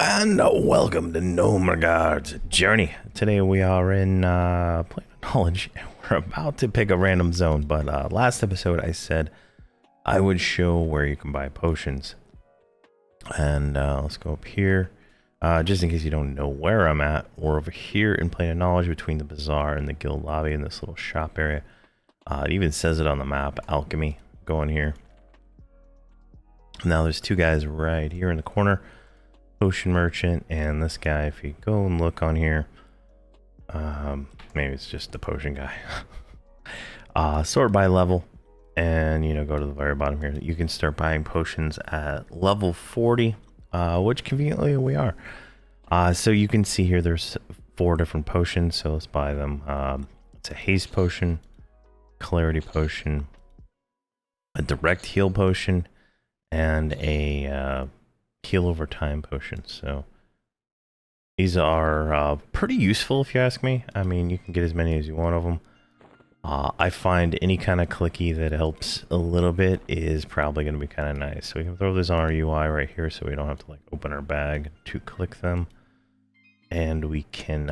And welcome to No Regards Journey. Today we are in Plane of Knowledge. We're about to pick a random zone, but last episode I said I would show where you can buy potions. And let's go up here. Just in case you don't know where I'm at, we're over here in Plane of Knowledge between the bazaar and the guild lobby in this little shop area. It even says it on the map, alchemy, going here. Now there's two guys right here in the corner. Potion merchant and this guy. If you go and look on here, maybe it's just the potion guy. Sort by level, and go to the very bottom here. You can start buying potions at level 40, which conveniently we are. So you can see here there's 4 different potions, so let's buy them. It's a haste potion, clarity potion, a direct heal potion, and a heal over time potion. So these are pretty useful if you ask me. I mean, you can get as many as you want of them. I find any kind of clicky that helps a little bit is probably going to be kind of nice. So we can throw this on our UI right here so we don't have to like open our bag to click them. And we can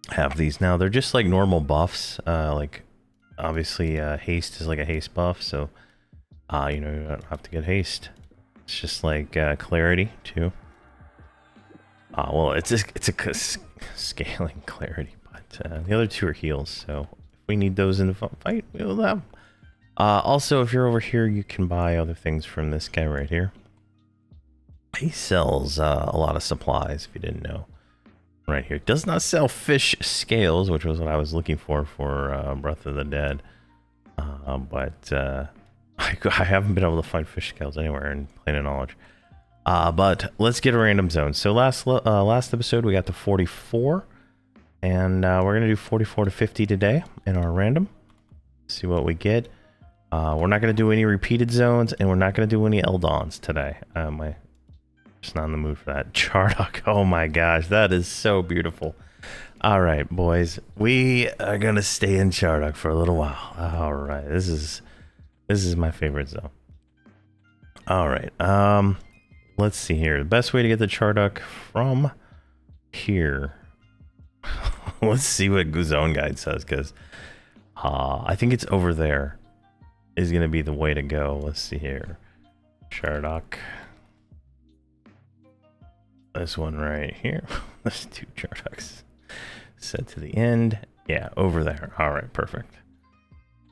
have these. Now they're just like normal buffs. Like obviously haste is like a haste buff, so you don't have to get haste. It's just like clarity too. Well, it's a scaling clarity, but the other 2 are heals. So if we need those in the fight, we'll have. Also, if you're over here, you can buy other things from this guy right here. He sells a lot of supplies. If you didn't know, right here, does not sell fish scales, which was what I was looking for Breath of the Dead. But I haven't been able to find fish scales anywhere in Plane of Knowledge. But let's get a random zone. So last episode we got to 44, and we're gonna do 44 to 50 today in our random. See what we get. We're not gonna do any repeated zones, and we're not gonna do any Eldons today. Just not in the mood for that. Chardok. Oh my gosh, that is so beautiful. All right, boys, we are gonna stay in Chardok for a little while. All right, this is my favorite zone. All right, let's see here. The best way to get the Chardok from here. Let's see what Zone Guide says, because I think it's over there is going to be the way to go. Let's see here. Chardok. This one right here. There's 2 Chardoks. Set to the end. Yeah, over there. All right, perfect.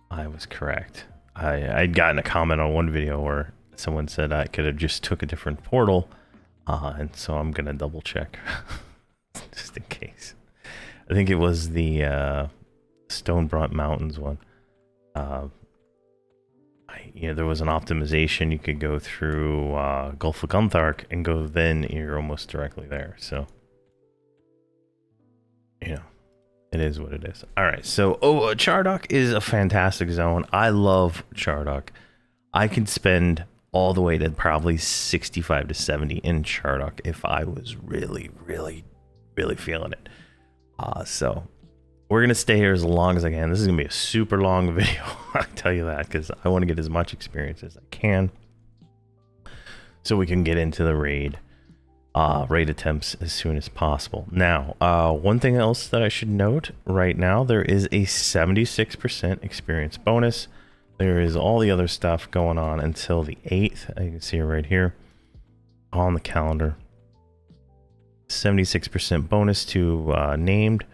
I was correct. I'd gotten a comment on one video where someone said I could have just took a different portal, and so I'm gonna double check just in case. I think it was the Stonebrunt Mountains one. There was an optimization. You could go through Gulf of Gunthark and go, then you're almost directly there. So it is what it is. All right, so Chardok is a fantastic zone. I love Chardok. I could spend all the way to probably 65 to 70 in Chardok if I was really, really, really feeling it. So we're gonna stay here as long as I can. This is gonna be a super long video. I tell you that, because I want to get as much experience as I can, so we can get into the raid attempts as soon as possible. Now, one thing else that I should note right now, there is a 76% experience bonus. There is all the other stuff going on until the 8th. You can see it right here on the calendar. 76% bonus to named,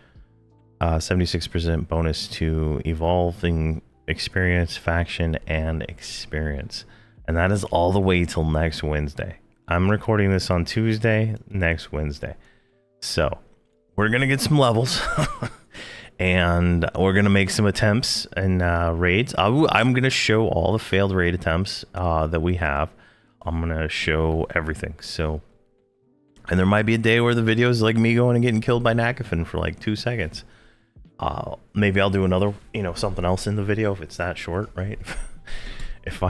76% bonus to evolving experience, faction, and experience. And that is all the way till next Wednesday. I'm recording this on Tuesday, next Wednesday. So we're going to get some levels and we're going to make some attempts and raids. I'm going to show all the failed raid attempts that we have. I'm going to show everything. So, and there might be a day where the video is like me going and getting killed by Nakafin for like 2 seconds. Maybe I'll do another, something else in the video if it's that short, right? If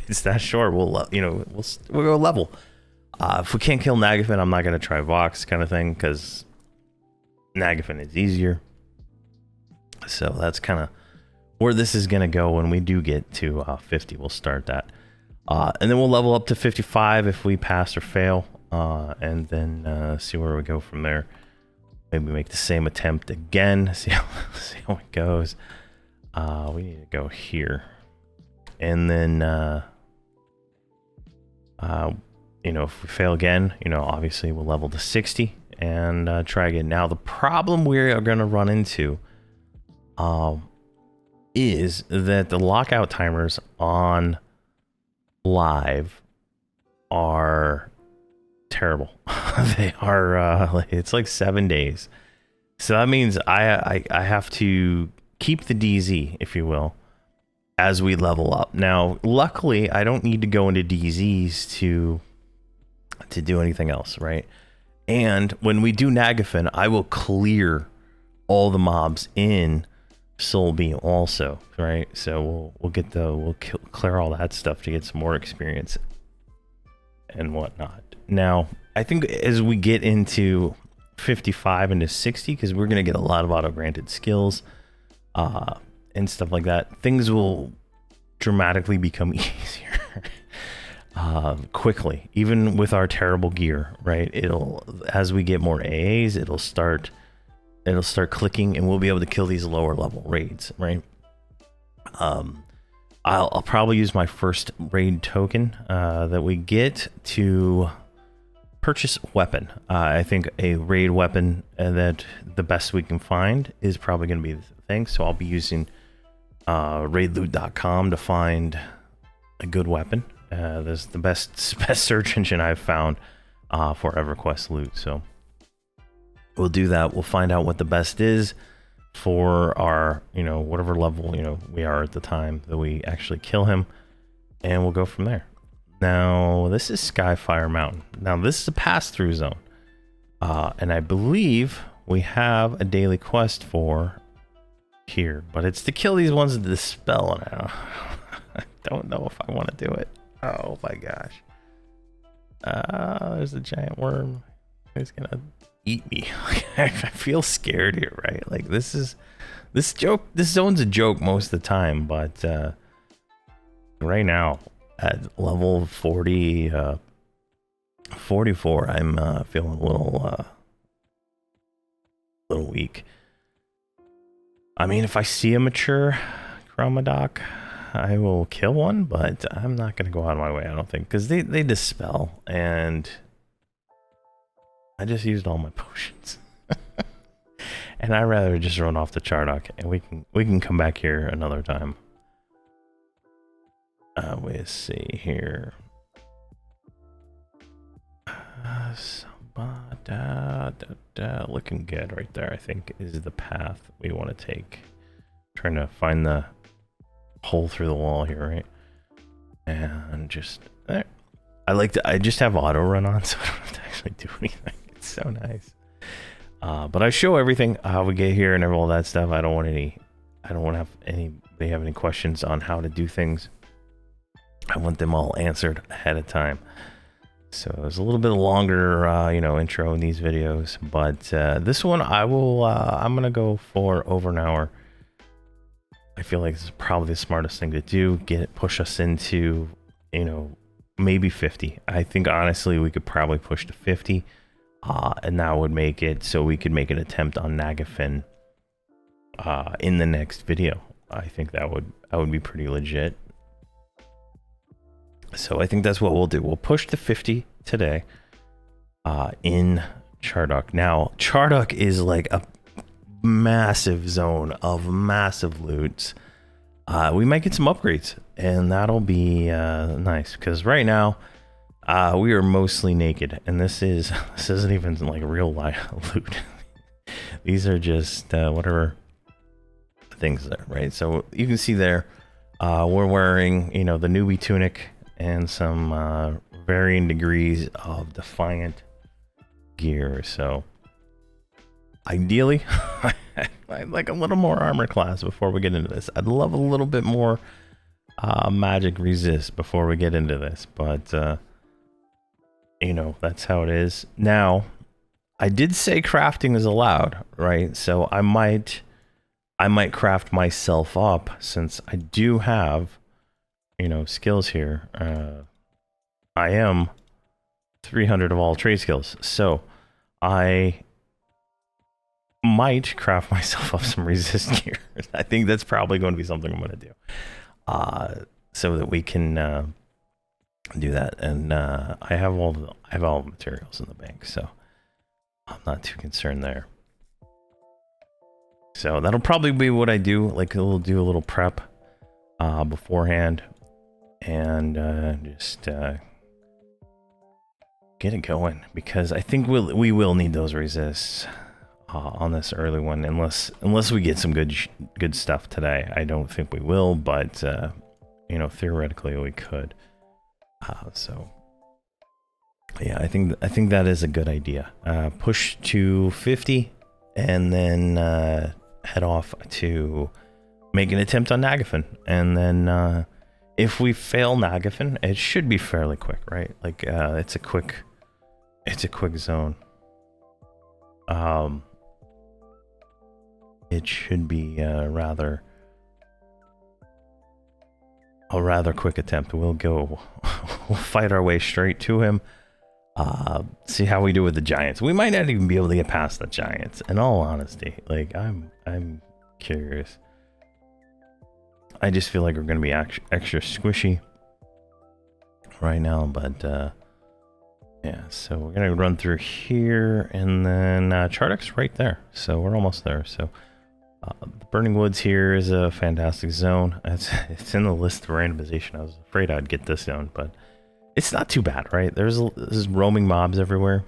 it's that short, we'll go level. If we can't kill Nagafin, I'm not gonna try Vox kind of thing, because Nagafin is easier. So that's kind of where this is gonna go when we do get to 50. We'll start that. And then we'll level up to 55 if we pass or fail. and then see where we go from there. Maybe make the same attempt again, see how it goes. We need to go here, and then you know, if we fail again, you know, obviously we'll level to 60 and try again. Now the problem we are going to run into is that the lockout timers on live are terrible. They are it's like 7 days, so that means I have to keep the DZ, if you will, as we level up. Now luckily I don't need to go into DZs to do anything else, right? And when we do Nagafin, I will clear all the mobs in Soul Beam also, right? So we'll clear all that stuff to get some more experience and whatnot. Now I think as we get into 55 into 60, because we're going to get a lot of auto granted skills and stuff like that, things will dramatically become easier quickly, even with our terrible gear, right? It'll, as we get more AAs, it'll start clicking, and we'll be able to kill these lower level raids, right? I'll probably use my first raid token that we get to purchase weapon. I think a raid weapon that the best we can find is probably going to be the thing. So I'll be using raidloot.com to find a good weapon. There's the best search engine I've found for Everquest loot. So we'll do that. We'll find out what the best is for our, you know, whatever level, you know, we are at the time that we actually kill him, and we'll go from there. Now this is Skyfire Mountain. Now this is a pass-through zone, and I believe we have a daily quest for here, but it's to kill these ones with the spell now. I don't know if I want to do it. Oh my gosh. There's a giant worm who's gonna eat me. I feel scared here, right? Like this zone's a joke most of the time, but right now at level 44, I'm feeling a little weak. I mean, if I see a mature Chromadoc, I will kill one, but I'm not going to go out of my way, I don't think, because they dispel, and I just used all my potions. And I'd rather just run off the Chardok, and we can come back here another time. Let's see here. Looking good right there, I think, is the path we want to take. Trying to find the hole through the wall here, right? And just there. I just have auto run on, so I don't have to actually do anything. It's so nice. But I show everything, how we get here and all that stuff. I don't want to have anybody have any questions on how to do things. I want them all answered ahead of time. So there's a little bit longer, you know, intro in these videos, but this one I'm gonna go for over an hour. I feel like this is probably the smartest thing to do. Push us into, you know, maybe 50. I think honestly we could probably push to 50, and that would make it so we could make an attempt on Nagafin in the next video. I think that would be pretty legit. So I think that's what we'll do. We'll push to 50 today in Chardok. Now, Chardok is like a massive zone of massive loots. We might get some upgrades, and that'll be nice, because right now we are mostly naked, and this isn't even like real life loot. These are just whatever things there, right? So you can see there we're wearing, you know, the newbie tunic and some varying degrees of Defiant gear. So ideally I'd like a little more armor class before we get into this. I'd love a little bit more magic resist before we get into this, but you know, that's how it is. Now I did say crafting is allowed, right? So I might craft myself up, since I do have, you know, skills here. I am 300 of all trade skills. So I might craft myself up some resist gear. I think that's probably going to be something I'm going to do, so that we can do that. And I have all the materials in the bank, so I'm not too concerned there. So that'll probably be what I do. Like, we'll do a little prep beforehand, and just get it going, because I think we will need those resists on this early one, unless we get some good stuff today. I don't think we will, but you know, theoretically we could. So yeah, I think that is a good idea. Push to 50, and then head off to make an attempt on Nagafin, and then if we fail Nagafin, it should be fairly quick, right? Like it's a quick zone. It should be a rather quick attempt. We'll fight our way straight to him. See how we do with the giants. We might not even be able to get past the giants, in all honesty. Like, I'm curious. I just feel like we're gonna be extra squishy right now, but yeah, so we're gonna run through here, and then Chardok's right there, so we're almost there. So the Burning Woods here is a fantastic zone. It's in the list of randomization. I was afraid I'd get this zone, but it's not too bad, right? There's roaming mobs everywhere.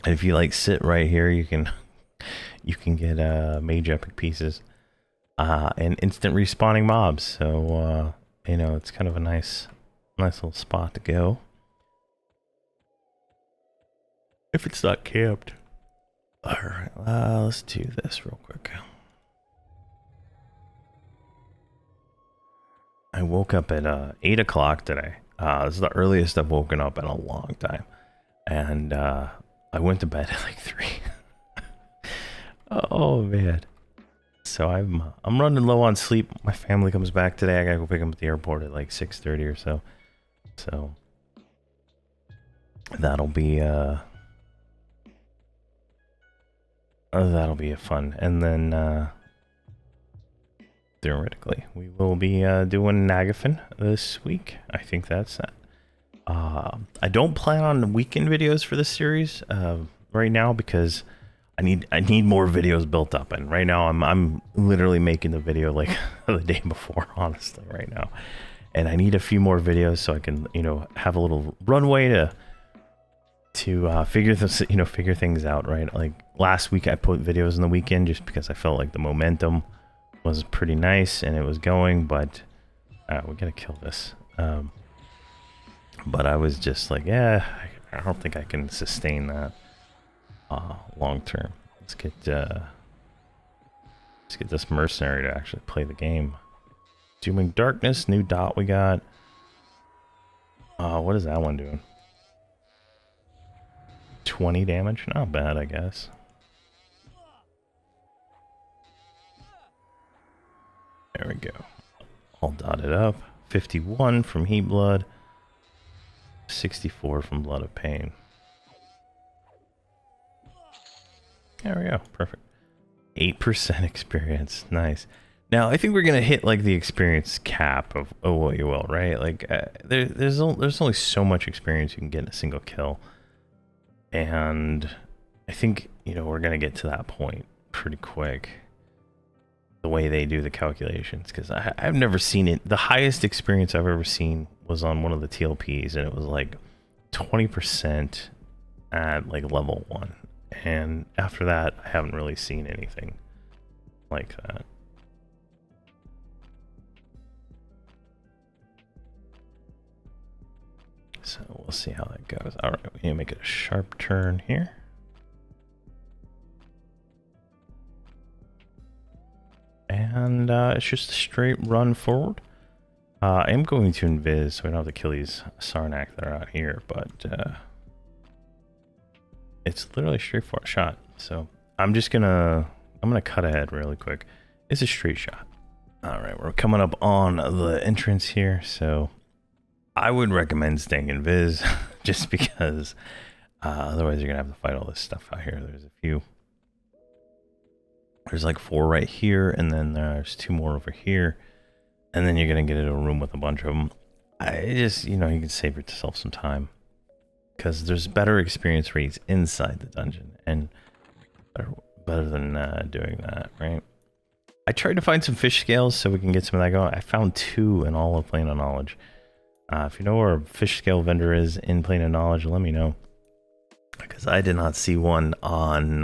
And if you like sit right here, you can get mage epic pieces and instant respawning mobs. So you know, it's kind of a nice little spot to go if it's not camped. All right, let's do this real quick. I woke up at 8 o'clock today. This is the earliest I've woken up in a long time, and I went to bed at like 3. Oh man! So I'm running low on sleep. My family comes back today. I gotta go pick them at the airport at like 6:30 or so. So that'll be a fun. And then theoretically, we will be doing Nagafin this week. I think that's that. I don't plan on weekend videos for this series right now, because I need more videos built up, and right now I'm literally making the video like the day before, honestly, right now. And I need a few more videos so I can, you know, have a little runway to figure things out, right? Like last week I put videos in the weekend just because I felt like the momentum was pretty nice and it was going, but we gotta kill this. But I was just like, yeah, I don't think I can sustain that long term. Let's get this mercenary to actually play the game. Dooming Darkness, new dot we got. What is that one doing? 20 damage? Not bad, I guess. There we go. All dotted up. 51 from Heat Blood. 64 from Blood of Pain. There we go. Perfect. 8% experience. Nice. Now, I think we're going to hit like the experience cap of what you will, right? Like, there's only so much experience you can get in a single kill. And I think, you know, we're going to get to that point pretty quick. The way they do the calculations, because I've never seen it. The highest experience I've ever seen was on one of the TLPs, and it was like 20% at like level 1. And after that, I haven't really seen anything like that. So we'll see how that goes. All right, we need to make it a sharp turn here. And it's just a straight run forward. I am going to invis, so we don't have to kill these Sarnak that are out here, but it's literally a straightforward shot. So I'm gonna cut ahead really quick. It's a straight shot. All right, we're coming up on the entrance here, so I would recommend staying invis just because otherwise you're gonna have to fight all this stuff out here. There's a few. There's like 4 right here, and then there's 2 more over here, and then you're gonna get into a room with a bunch of them. I just, you can save yourself some time because there's better experience rates inside the dungeon, and better than doing that, right? I tried to find some fish scales so we can get some of that going. I found 2 in all of Plane of Knowledge. If you know where a fish scale vendor is in Plane of Knowledge, let me know, because I did not see one on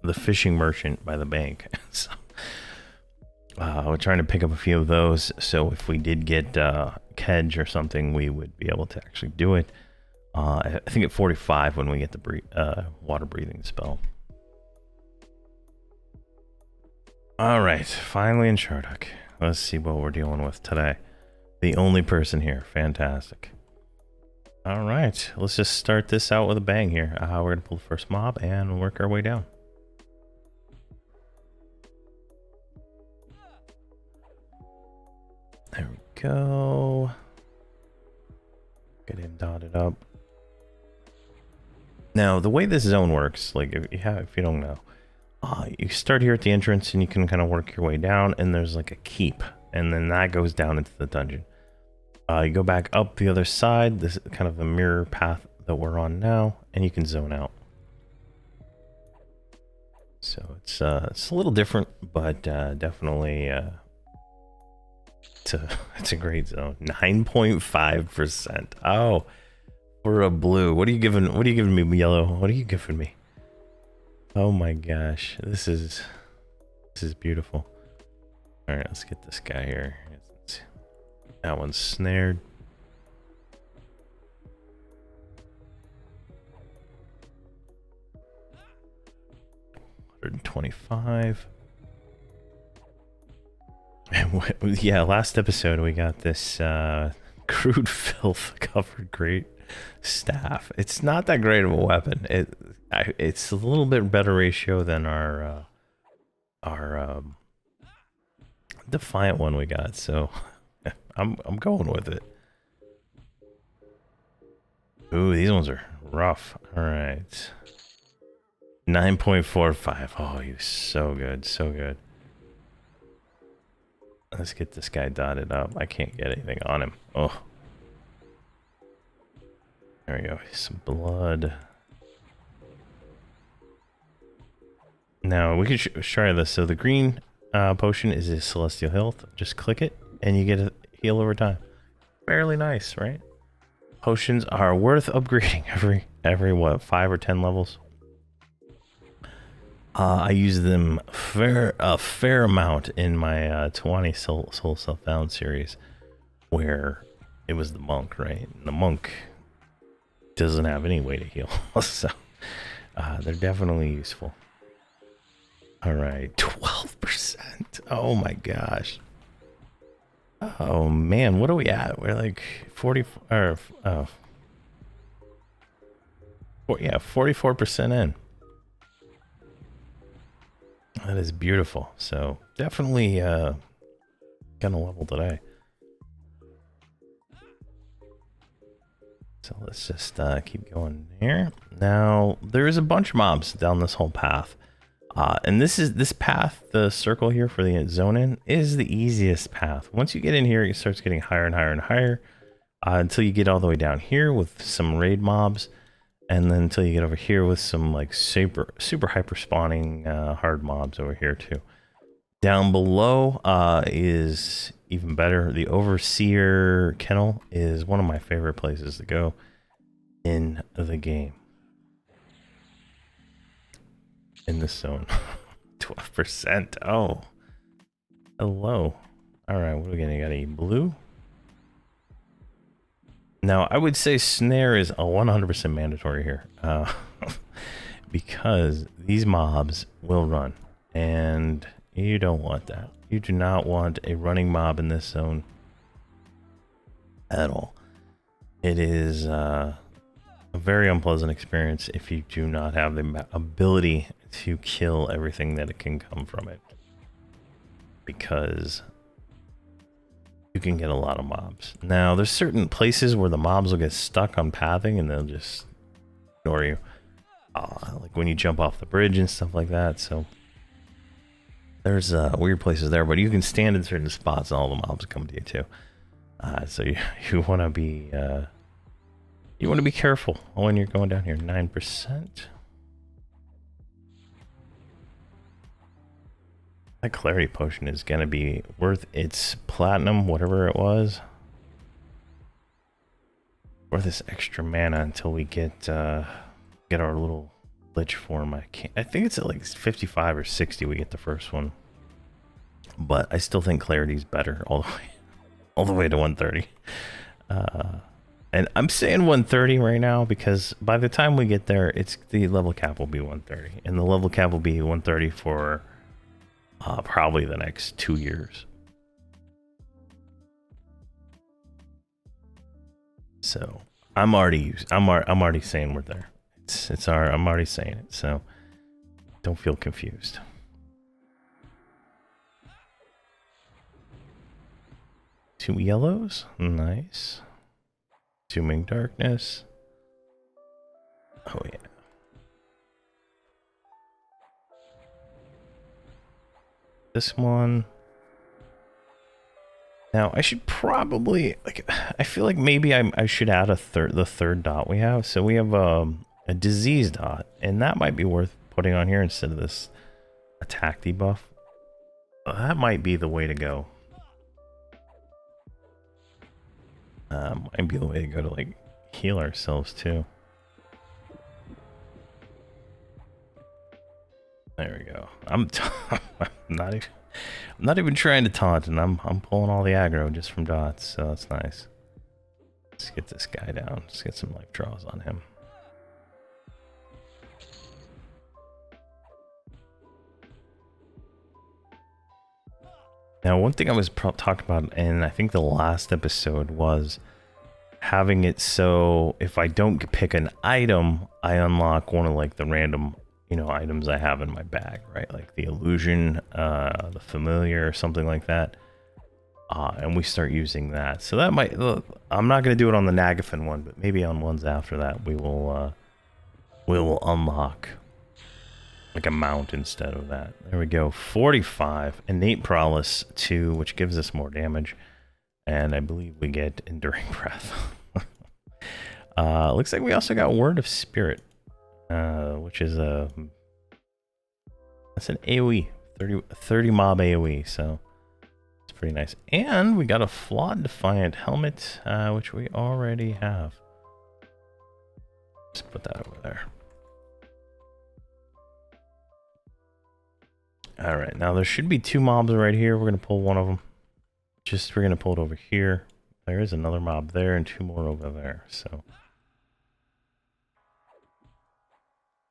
the fishing merchant by the bank. So we're trying to pick up a few of those, so if we did get kedge or something, we would be able to actually do it. I think at 45 when we get the water breathing spell. All right, finally in Chardok. Let's see what we're dealing with today. The only person here. Fantastic. All right, let's just start this out with a bang here. We're gonna pull the first mob and work our way down. There we go. Get him dotted up. Now, the way this zone works, like if you don't know, you start here at the entrance and you can kind of work your way down, and there's like a keep, and then that goes down into the dungeon. You go back up the other side. This is kind of a mirror path that we're on now, and you can zone out. So it's a little different, but definitely it's a great zone. 9.5%. Oh, for a blue. What are you giving me, yellow? What are you giving me? Oh my gosh, this is beautiful. All right, let's get this guy here. That one's snared. $125. And yeah, last episode we got this crude filth covered great staff. It's not that great of a weapon. It's a little bit better ratio than our Defiant one we got, so I'm going with it. Ooh, these ones are rough. All right, 9.45. Oh, he's so good, so good. Let's get this guy dotted up. I can't get anything on him. Oh, there we go. Some blood. Now we can try this. So the green potion is a celestial health. Just click it and you get a heal over time. Fairly nice, right? Potions are worth upgrading every what, 5 or 10 levels. I use them a fair amount in my 20 Soul Self-Bound series, where it was the monk, right? And the monk doesn't have any way to heal, so they're definitely useful. All right, 12%. Oh my gosh. Oh man, what are we at? We're like 40 or yeah, 44% in. That is beautiful. So definitely gonna level today. So let's just keep going here. Now there is a bunch of mobs down this whole path. And this path, the circle here for the zone in, is the easiest path. Once you get in here, it starts getting higher and higher and higher until you get all the way down here with some raid mobs, and then until you get over here with some like super hyper spawning hard mobs over here too. Down below is even better. The Overseer Kennel is one of my favorite places to go in the game. In this zone. 12%. Oh, hello. All right, what are we gonna got? A blue. Now I would say snare is a 100% mandatory here, because these mobs will run, and you don't want that. You do not want a running mob in this zone at all. It is a very unpleasant experience if you do not have the ability to kill everything that it can come from it, because you can get a lot of mobs. Now, there's certain places where the mobs will get stuck on pathing and they'll just ignore you. Like when you jump off the bridge and stuff like that. So there's weird places there, but you can stand in certain spots and all the mobs come to you too. So you want to be careful when you're going down here. 9%. That clarity potion is gonna be worth its platinum, whatever it was. Worth this extra mana until we get our little lich form. I think it's at like 55 or 60 we get the first one. But I still think clarity's better all the way to 130. And I'm saying 130 right now because by the time we get there, the level cap will be 130, and the level cap will be 130 for probably the next 2 years. So I'm already saying we're there. I'm already saying it. So don't feel confused. Two yellows, nice. Zooming darkness. Oh yeah. This one. Now I should probably I feel like maybe I should add the third dot we have. So we have a disease dot, and that might be worth putting on here instead of this attack debuff. That might be the way to go. Might be the way to go to like heal ourselves too. There we go. I'm not even trying to taunt, and I'm pulling all the aggro just from dots, so that's nice. Let's get this guy down. Let's get some life draws on him. Now, one thing I was talking about, and I think the last episode, was having it so if I don't pick an item, I unlock one of like the random, items I have in my bag, right? Like the illusion, the familiar, or something like that. And we start using that. So that might, I'm not going to do it on the Nagafen one, but maybe on ones after that, we will unlock like a mount instead of that. There we go. 45 innate prowess 2, which gives us more damage, and I believe we get enduring breath. Looks like we also got word of spirit, which is that's an AoE, 30 mob AoE, so it's pretty nice. And we got a flawed defiant helmet, which we already have. Just put that over there. All right, now there should be 2 mobs right here. We're gonna pull one of them. We're gonna pull it over here. There is another mob there and 2 more over there. So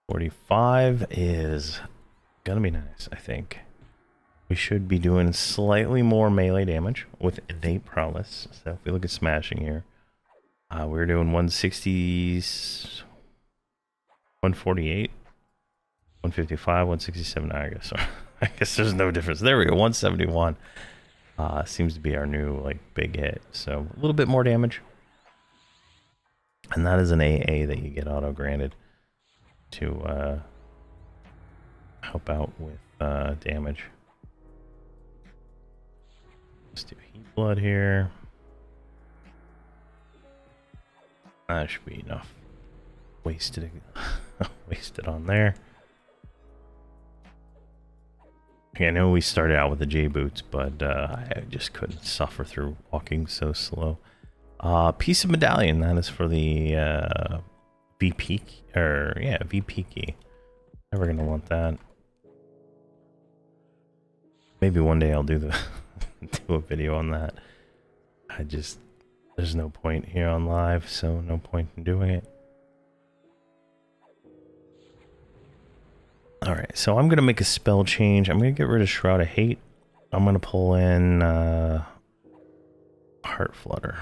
45 is gonna be nice, I think. We should be doing slightly more melee damage with innate prowess. So if we look at smashing here, we're doing 160s, 148, 155, 167. I guess there's no difference. There we go. 171 seems to be our new like big hit. So a little bit more damage, and that is an AA that you get auto granted to help out with damage. Let's do heat blood here. That should be enough. Wasted on there. I know we started out with the J boots, but I just couldn't suffer through walking so slow. Piece of medallion, that is for the VP VP key. Never gonna want that. Maybe one day I'll do a video on that. There's no point here on live, so no point in doing it. Alright, so I'm going to make a spell change. I'm going to get rid of Shroud of Hate. I'm going to pull in Heart Flutter.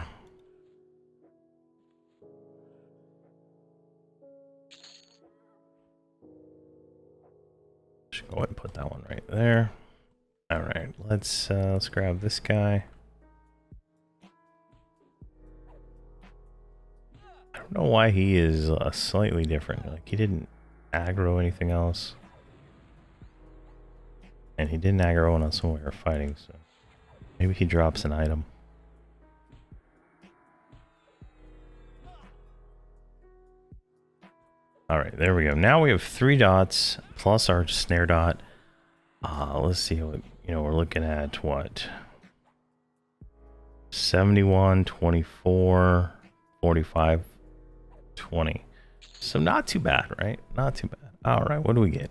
Just go ahead and put that one right there. Alright, let's grab this guy. why he is slightly different. Like, he didn't aggro anything else. And he didn't aggro on us when we were fighting, so maybe he drops an item. Alright, there we go. Now we have 3 dots plus our snare dot. Let's see what, you know, we're looking at what? 71, 24, 45, 20. So not too bad, right? Not too bad. Alright, what do we get?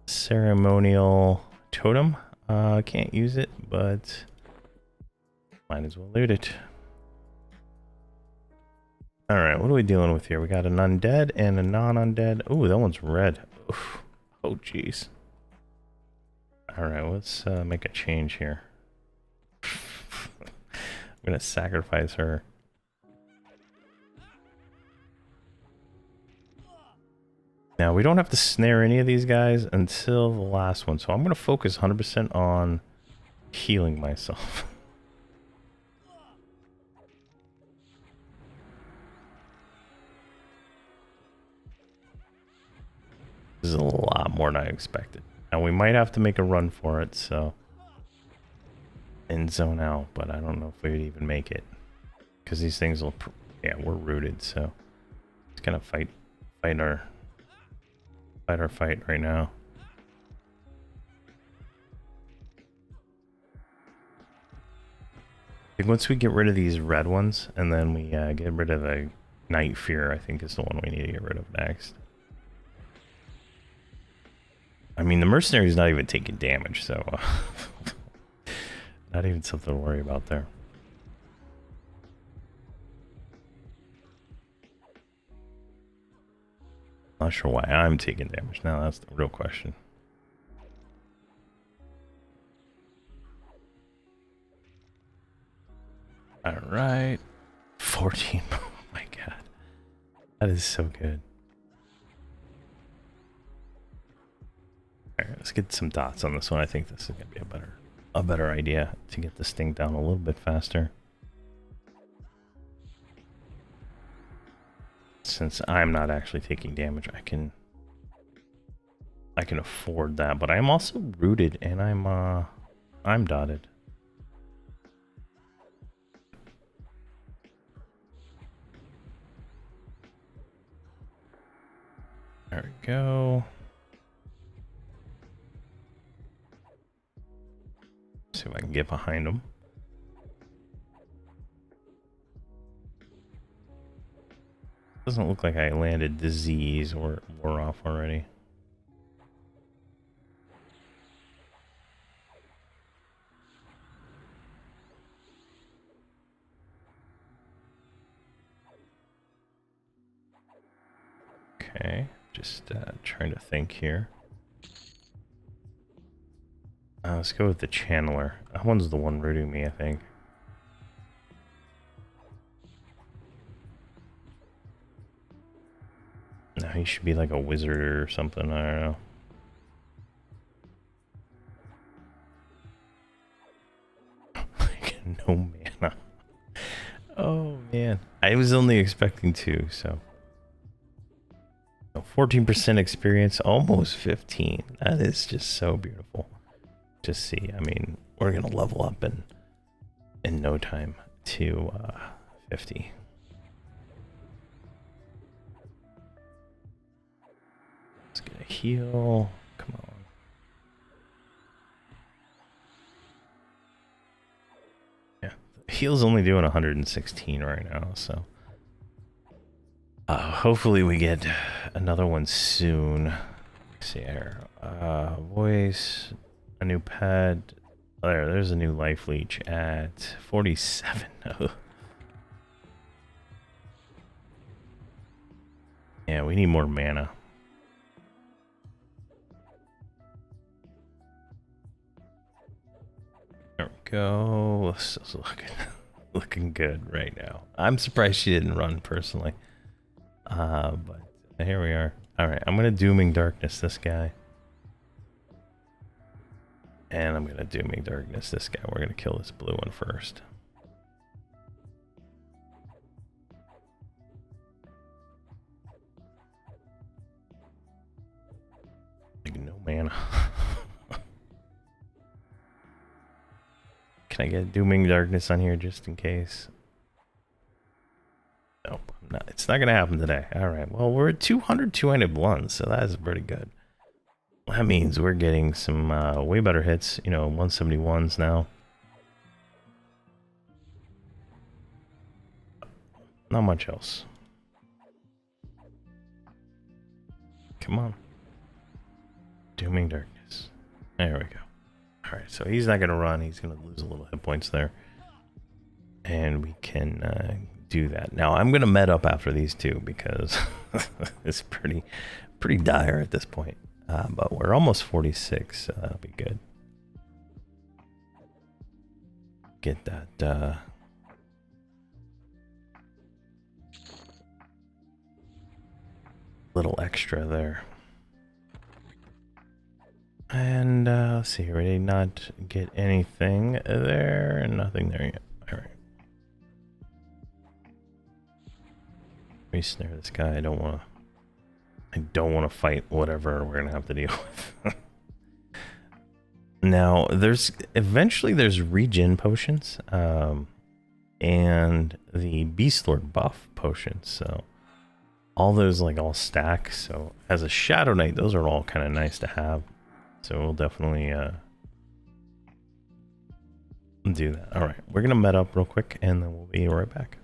Ceremonial totem. Can't use it, but might as well loot it. Alright, what are we dealing with here? We got an undead and a non-undead. Oh, that one's red. Oof. Oh, jeez. Alright, let's make a change here. I'm gonna sacrifice her. Now, we don't have to snare any of these guys until the last one, so I'm gonna focus 100% on healing myself. This is a lot more than I expected. Now we might have to make a run for it, so and zone out, but I don't know if we'd even make it because these things will, yeah, we're rooted, so it's gonna fight our fight right now. I think once we get rid of these red ones and then we get rid of the Night Fear, I think is the one we need to get rid of next. I mean, the mercenary's not even taking damage, so not even something to worry about there. Not sure why I'm taking damage now. That's the real question. All right, 14. Oh my god, that is so good. All right, let's get some dots on this one. I think this is gonna be a better idea to get this thing down a little bit faster. Since I'm not actually taking damage, I can afford that, but I'm also rooted and I'm dotted. There we go. See if I can get behind them. Doesn't look like I landed disease or wore off already. Okay, just trying to think here. Let's go with the channeler. That one's the one rooting me, I think. No, he should be like a wizard or something, I don't know. Like, no mana. Oh man, I was only expecting 2, so 14% experience, almost 15. That is just so beautiful to see. I mean, we're gonna level up in no time to 50. Let's get a heal. Come on. Yeah, the heal's only doing 116 right now, so hopefully we get another one soon. Let's see here. Voice, a new pet. There's a new life leech at 47. Yeah, we need more mana. There we go. This is looking good right now. I'm surprised she didn't run personally. But here we are. All right, I'm gonna Dooming Darkness this guy. And I'm gonna Dooming Darkness this guy. We're gonna kill this blue one first. Like, no mana. Can I get Dooming Darkness on here just in case? Nope, it's not gonna happen today. Alright, well, we're at 200 two-handed blunts, so that is pretty good. That means we're getting some way better hits, you know, 171s now. Not much else. Come on. Dooming Darkness. There we go. Alright, so he's not going to run. He's going to lose a little hit points there. And we can do that. Now, I'm going to med up after these two because it's pretty dire at this point. But we're almost 46, so that'll be good. Get that... little extra there. And let's see, we did not get anything there, and nothing there yet. All right. Re-snare this guy. I don't want to fight whatever we're gonna have to deal with. Now, eventually there's regen potions, and the Beast Lord buff potions. So all those like all stack. So as a Shadow Knight, those are all kind of nice to have. So we'll definitely do that. All right, we're gonna med up real quick, and then we'll be right back.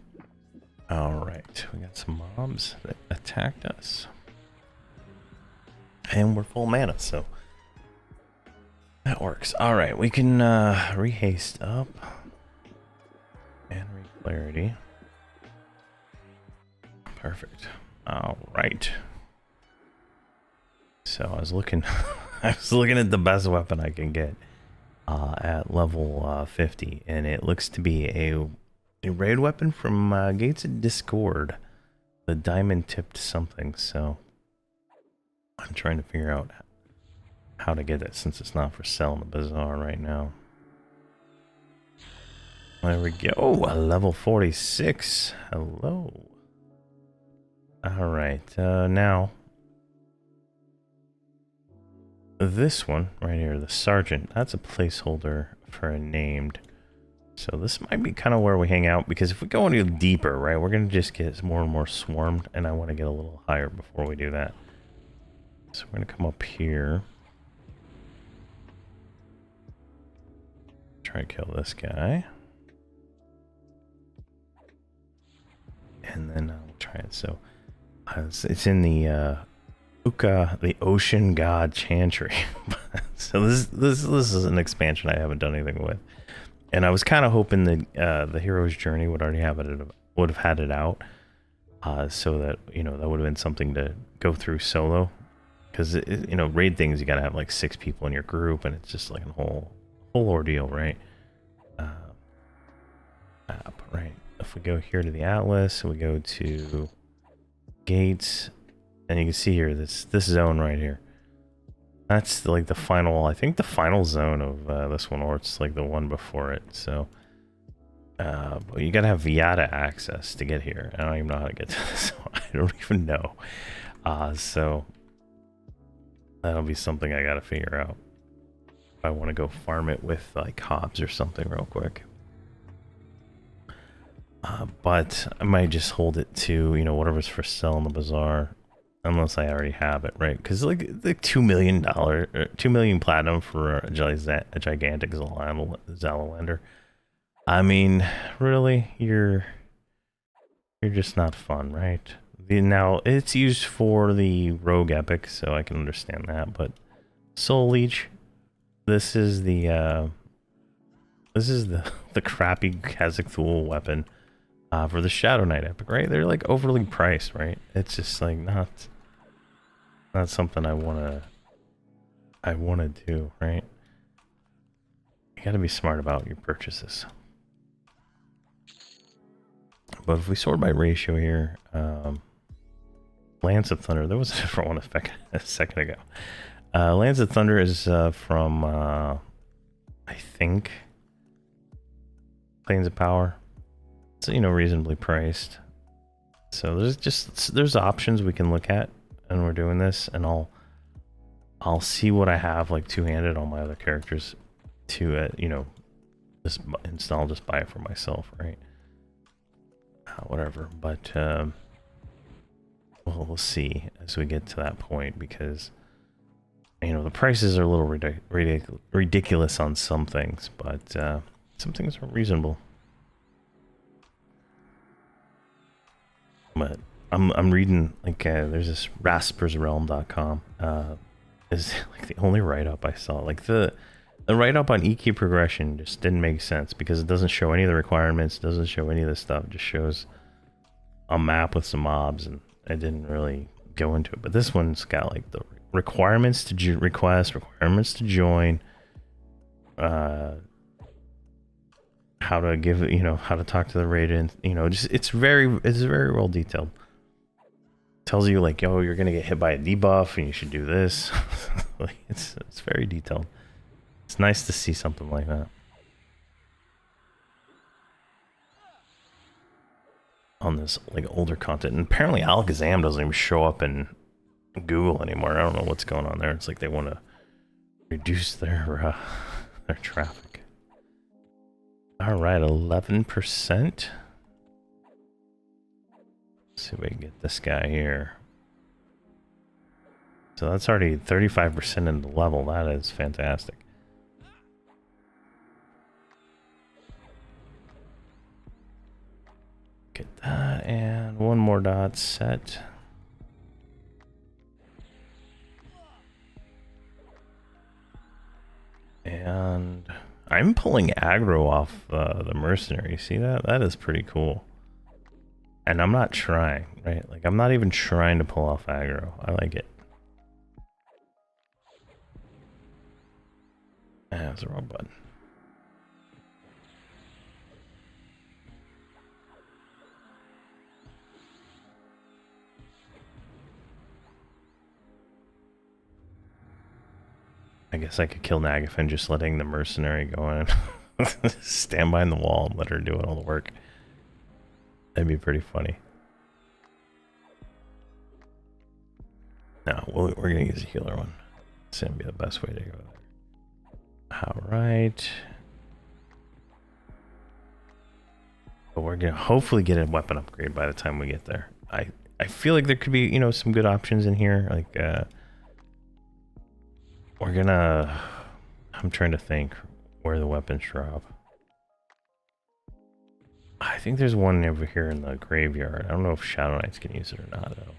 All right, we got some mobs that attacked us, and we're full mana, so that works. All right, we can rehaste up and re-clarity. Perfect. All right. So I was looking, I was looking at the best weapon I can get at level 50, and it looks to be a raid weapon from Gates of Discord, the diamond tipped something. So I'm trying to figure out how to get it since it's not for sale in the bazaar right now. There we go. Oh, a level 46. Hello. All right, now this one right here, the Sergeant, that's a placeholder for a named. So this might be kind of where we hang out, because if we go any deeper, right, we're going to just get more and more swarmed, and I want to get a little higher before we do that. So we're going to come up here. Try to kill this guy. And then I'll try it. So it's in the Uka, the Ocean God Chantry. So this is an expansion I haven't done anything with, and I was kind of hoping that the Hero's Journey would already have had it out, so that, you know, that would have been something to go through solo, because you know, raid things you gotta have like 6 people in your group, and it's just like a whole ordeal, right? Right. If we go here to the Atlas, we go to Gates, and you can see here this zone right here. That's like the final, I think the final zone of this one, or it's like the one before it. So, but you gotta have Viata access to get here. I don't even know how to get to this one. I don't even know. So that'll be something I gotta figure out. If I want to go farm it with like Hobbs or something real quick. But I might just hold it to, you know, whatever's for sale in the bazaar, unless I already have it, right? Because like the $2 million platinum for a gigantic Zalalander. I mean, really, you're just not fun, right? Now it's used for the rogue epic, so I can understand that. But Soul Leech, this is the crappy Khazak-Thul weapon. For the Shadow Knight epic, right? They're like overly priced, right? It's just like not something I wanna do, right? You gotta be smart about your purchases. But if we sort by ratio here, Lance of Thunder, there was a different one a second ago. Lance of Thunder is from I think Plains of Power. It's, you know, reasonably priced. So there's options we can look at, and we're doing this, and I'll I'll see what I have like two-handed on my other characters to, you know, just install, just buy it for myself, right? Whatever, but we'll see as we get to that point, because you know the prices are a little ridiculous on some things, but some things are reasonable. But I'm reading like there's this raspersrealm.com is like the only write-up I saw. Like the write-up on EQ progression just didn't make sense because it doesn't show any of the requirements, doesn't show any of this stuff, it just shows a map with some mobs, and I didn't really go into it. But this one's got like the requirements to request, requirements to join, how to give, you know, how to talk to the raid, you know, just it's very well detailed. Tells you like, yo, you're gonna get hit by a debuff and you should do this. Like it's very detailed. It's nice to see something like that on this like older content. And apparently Alakazam doesn't even show up in Google anymore. I don't know what's going on there. It's like they want to reduce their traffic. All right, 11%. Let's see if we can get this guy here. So that's already 35% in the level. That is fantastic. Get that, and one more dot set. And I'm pulling aggro off the mercenary. See that? That is pretty cool. And I'm not trying, right? Like I'm not even trying to pull off aggro. I like it. That's the wrong button. I guess I could kill Nagafin just letting the mercenary go in. Stand behind the wall and let her do all the work. That'd be pretty funny. No, we're gonna use a healer one. It's gonna be the best way to go there. Alright. But we're gonna hopefully get a weapon upgrade by the time we get there. I feel like there could be, you know, some good options in here. Like we're gonna, I'm trying to think where the weapons drop. I think there's one over here in the graveyard. I don't know if Shadow Knights can use it or not though.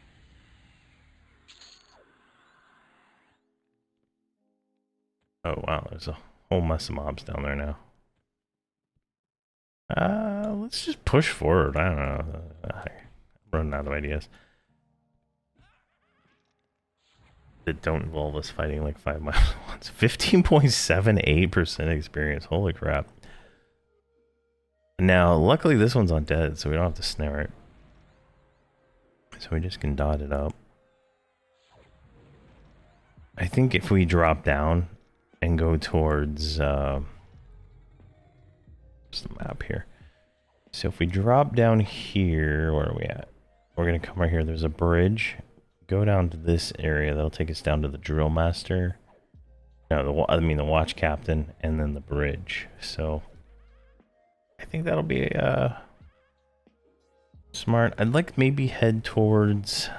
Oh wow, there's a whole mess of mobs down there now. Let's just push forward. I don't know. I'm running out of ideas that don't involve us fighting like 5 miles at once. 15.78% experience. Holy crap. Now, luckily this one's undead, so we don't have to snare it. So we just can dot it up. I think if we drop down and go towards just the map here. So if we drop down here, where are we at? We're gonna come right here. There's a bridge. Go down to this area. That'll take us down to the drill master. No, I mean the watch captain, and then the bridge. So I think that'll be smart. I'd like maybe head towards.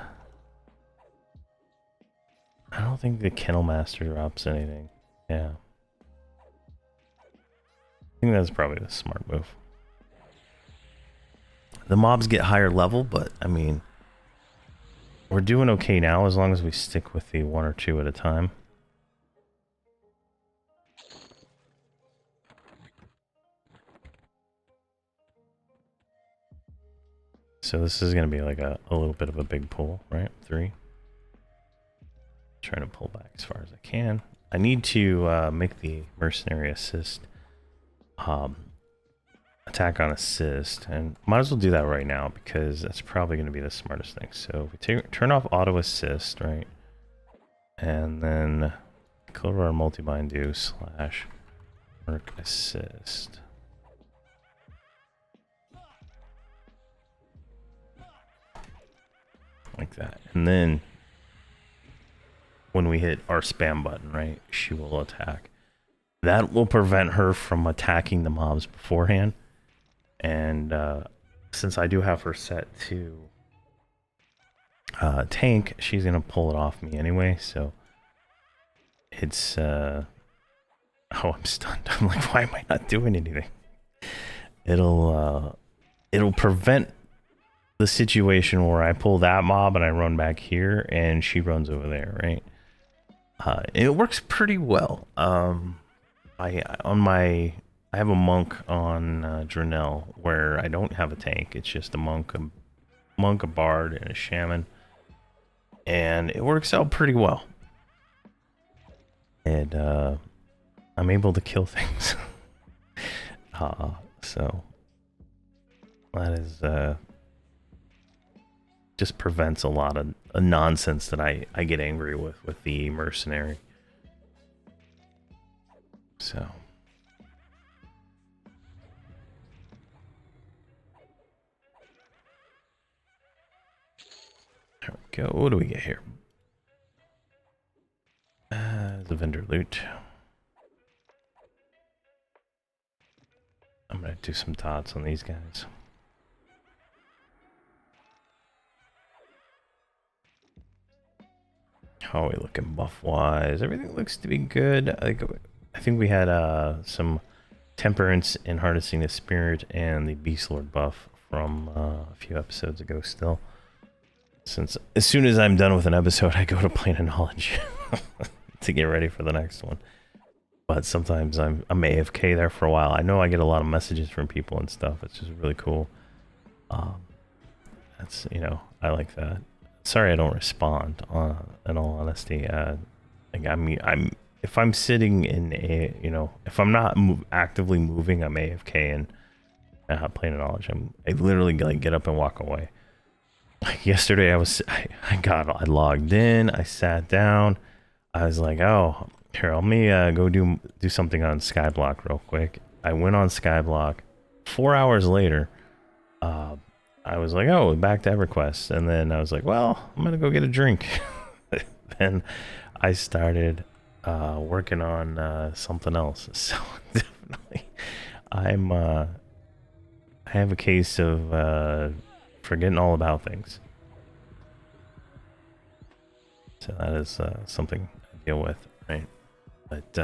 I don't think the kennel master drops anything. Yeah. I think that's probably the smart move. The mobs get higher level, but I mean, we're doing okay now as long as we stick with the 1 or 2 at a time. So this is going to be like a little bit of a big pull, right? 3. Trying to pull back as far as I can. I need to make the mercenary assist. Attack on assist, and might as well do that right now because that's probably going to be the smartest thing. So we turn off auto assist, right? And then go to our multi-bind do / work assist. Like that. And then when we hit our spam button, right, she will attack. That will prevent her from attacking the mobs beforehand. And since I do have her set to tank, she's gonna pull it off me anyway. So it's oh, I'm stunned. I'm like, why am I not doing anything? It'll prevent the situation where I pull that mob and I run back here and she runs over there, right? It works pretty well. I have a monk on Drenell where I don't have a tank. It's just a monk, a bard, and a shaman, and it works out pretty well. And I'm able to kill things. So that is just prevents a lot of nonsense that I get angry with the mercenary. So there we go. What do we get here? The vendor loot. I'm gonna do some dots on these guys. How are we looking buff wise? Everything looks to be good. I think we had some temperance in harnessing the spirit and the beast lord buff from a few episodes ago still. Since as soon as I'm done with an episode, I go to plane of knowledge to get ready for the next one. But sometimes I'm AFK there for a while. I know I get a lot of messages from people and stuff. It's just really cool. That's, you know, I like that. Sorry I don't respond, in all honesty. Like I'm if I'm sitting in a, you know, if I'm not actively moving, I'm AFK and plane of knowledge. I literally like get up and walk away. Like yesterday I logged in, I sat down, I was like, oh, here, let me go do something on Skyblock real quick. I went on Skyblock. 4 hours later, I was like, oh, back to Everquest. And then I was like, well, I'm gonna go get a drink. Then I started working on something else. So definitely I have a case of forgetting all about things. So that is something I deal with, right? But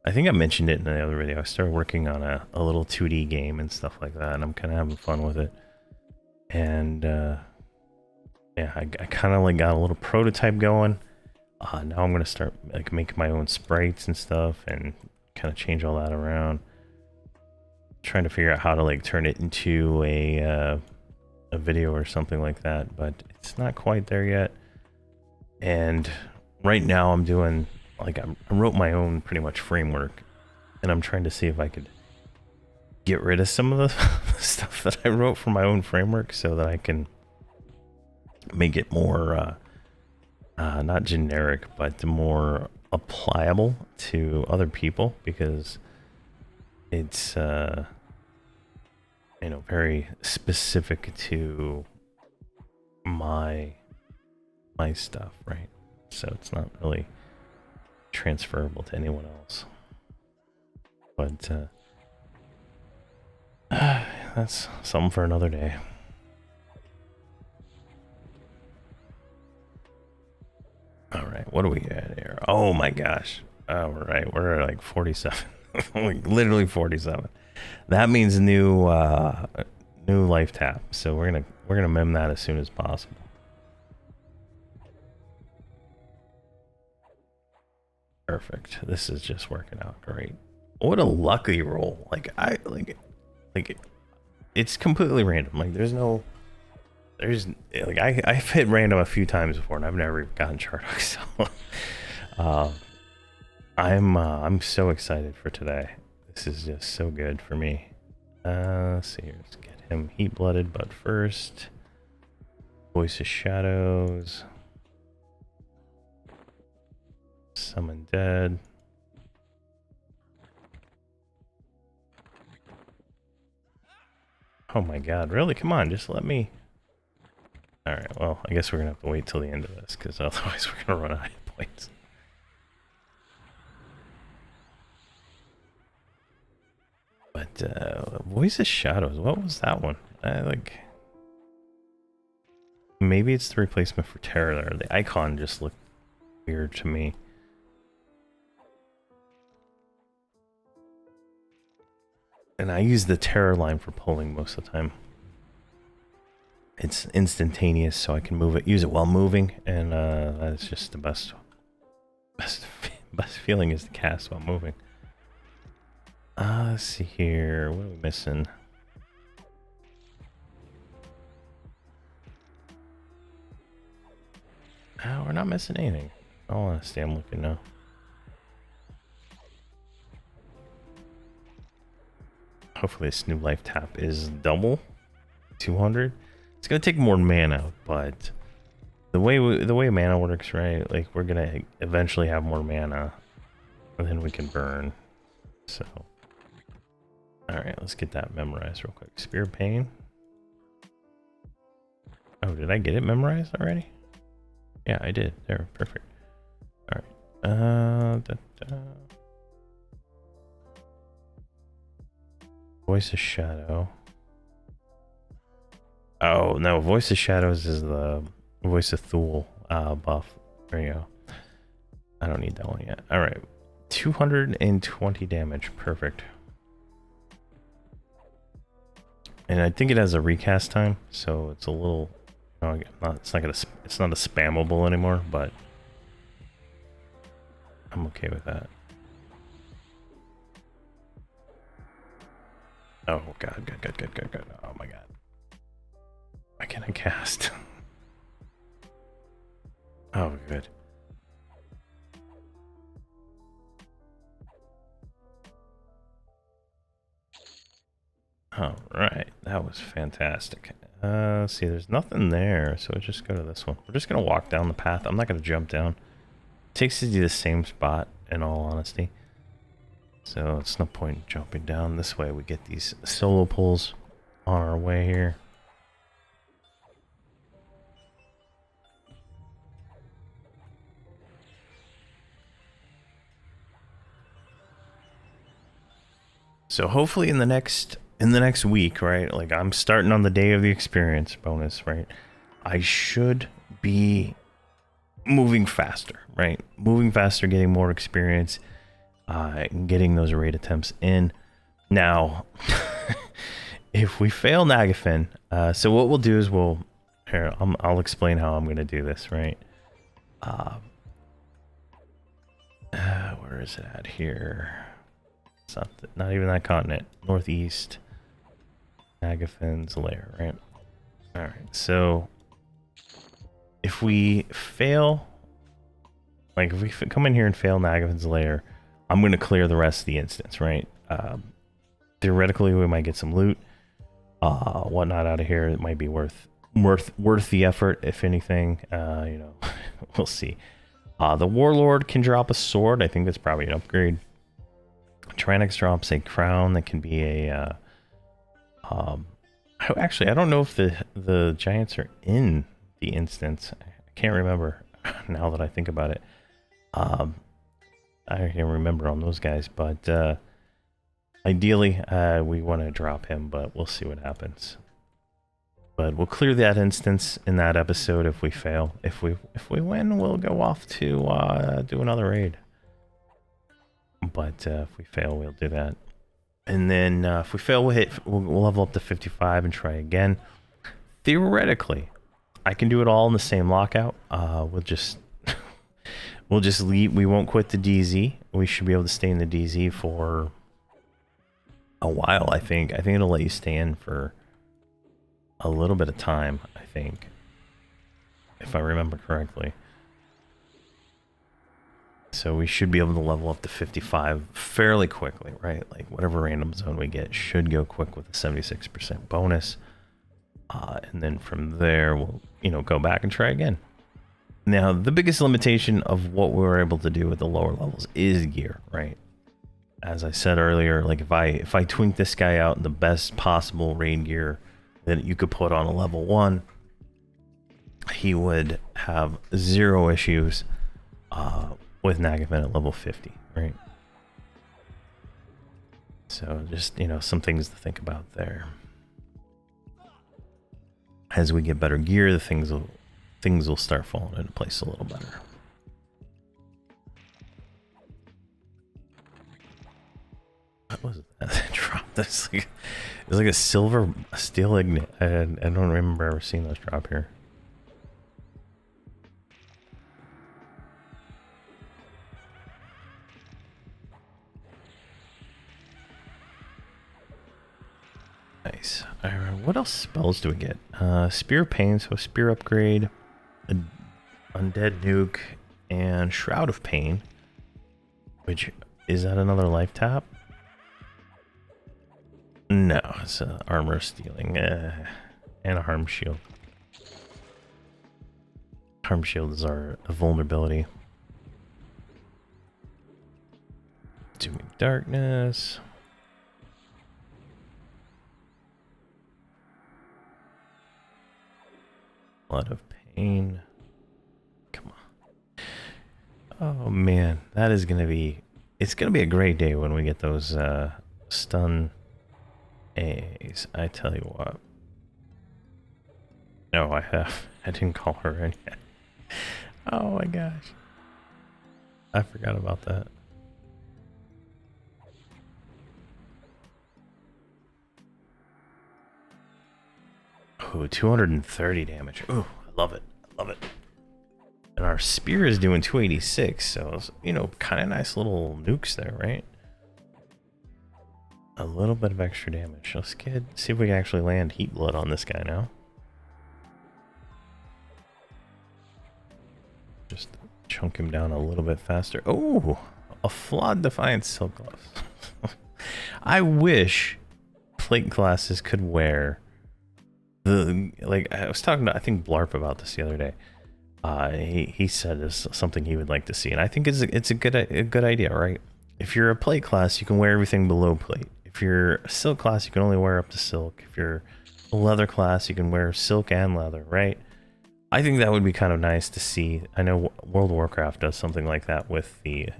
I think I mentioned it in the other video. I started working on a little 2D game and stuff like that, and I'm kind of having fun with it. And yeah, I kind of like got a little prototype going. Now I'm gonna start like making my own sprites and stuff, and kind of change all that around. Trying to figure out how to like turn it into a video or something like that, but it's not quite there yet. And right now I'm doing like I wrote my own pretty much framework, and I'm trying to see if I could get rid of some of the stuff that I wrote for my own framework so that I can make it more not generic but more applicable to other people, because it's you know, very specific to my stuff, right? So it's not really transferable to anyone else. But that's something for another day. All right, what do we got here? Oh my gosh! All right, we're at like 47, like literally 47. That means new life tap. So we're gonna mem that as soon as possible. Perfect. This is just working out great. What a lucky roll! Like it's completely random. Like there's like I've hit random a few times before, and I've never gotten Chardok. So I'm so excited for today. This is just so good for me. Let's see here. Let's get him heat blooded, but first, Voice of Shadows. Summon Dead. Oh my god, really? Come on, just let me. Alright, well, I guess we're gonna have to wait till the end of this, because otherwise we're gonna run out of points. But Voice of Shadows, what was that one? Like, maybe it's the replacement for Terror. The icon just looked weird to me. And I use the Terror line for pulling most of the time. It's instantaneous, so I can move it, use it while moving, and that's just the best feeling is to cast while moving. Let's see here, what are we missing? Oh, we're not missing anything. Oh, honestly, I'm looking now. Hopefully this new life tap is double 200. It's gonna take more mana, but the way mana works, right? Like, we're gonna eventually have more mana, and then we can burn. So, all right, let's get that memorized real quick. Spear of Pain. Oh, did I get it memorized already? Yeah, I did. There, perfect. All right. Voice of Shadow. Oh no, Voice of Shadows is the Voice of Thule buff. There you go. I don't need that one yet. All right, 220 damage. Perfect. And I think it has a recast time, so it's a little. No, it's not a spammable anymore, but I'm okay with that. Oh god, good. Oh my god. Why can't I cast? Oh, good. All right, that was fantastic. See, there's nothing there, so we'll just go to this one. We're just gonna walk down the path. I'm not gonna jump down. It takes us to the same spot, in all honesty. So it's no point jumping down this way. We get these solo pulls on our way here. So hopefully in the next week, right? Like, I'm starting on the day of the experience bonus, right? I should be moving faster, right? Moving faster, getting more experience, and getting those raid attempts in. Now, if we fail Nagafin, so what we'll do is I'll explain how I'm going to do this, right? Where is it at here? It's not even that continent. Northeast. Nagafin's lair, right? Alright, so if we fail, like if we come in here and fail Nagafin's lair, I'm going to clear the rest of the instance, right? Theoretically, we might get some loot, whatnot out of here. It might be worth the effort, if anything. You know, we'll see. The Warlord can drop a sword. I think that's probably an upgrade. Tranix drops a crown that can be a. Actually, I don't know if the giants are in the instance. I can't remember now that I think about it. I can't remember on those guys, but ideally we want to drop him, but we'll see what happens. But we'll clear that instance in that episode if we fail. If we win, we'll go off to do another raid. But if we fail, we'll do that. And then if we fail, we'll level up to 55 and try again. Theoretically, I can do it all in the same lockout. We'll just leave. We won't quit the DZ. We should be able to stay in the DZ for a while, I think. I think it'll let you stay in for a little bit of time, I think, if I remember correctly. So we should be able to level up to 55 fairly quickly, right? Like, whatever random zone we get should go quick with a 76% bonus. And then from there, we'll, go back and try again. Now, the biggest limitation of what we were able to do with the lower levels is gear, right? As I said earlier, like if I twink this guy out in the best possible raid gear that you could put on a level 1, he would have zero issues with Nagavan at level 50, right? So just, you know, some things to think about there. As we get better gear, the things will start falling into place a little better. What was that? Drop this. It's like a silver steel ignite. I don't remember ever seeing those drop here. Nice. Alright, what else spells do we get? Spear of Pain, so Spear upgrade, Undead Nuke, and Shroud of Pain. Which, is that another life tap? No, it's armor stealing, and a harm shield. Harm shield is our vulnerability. Dooming Darkness. Blood of Pain. Come on. Oh man, that is gonna be... It's gonna be a great day when we get those stun A's. I tell you what. No, I didn't call her in yet. Oh my gosh. I forgot about that. Ooh, 230 damage. Ooh, I love it. I love it. And our spear is doing 286, so it's, you know, kind of nice little nukes there, right? A little bit of extra damage. Let's see if we can actually land heat blood on this guy now. Just chunk him down a little bit faster. Oh, a flawed Defiant Silk Gloves. I wish plate classes could wear the, like, I was talking to, I think, Blarp about this the other day. He said it's something he would like to see, and I think it's a good idea, right? If you're a plate class, you can wear everything below plate. If you're a silk class, you can only wear up to silk. If you're a leather class, you can wear silk and leather, right? I think that would be kind of nice to see. I know World of Warcraft does something like that with the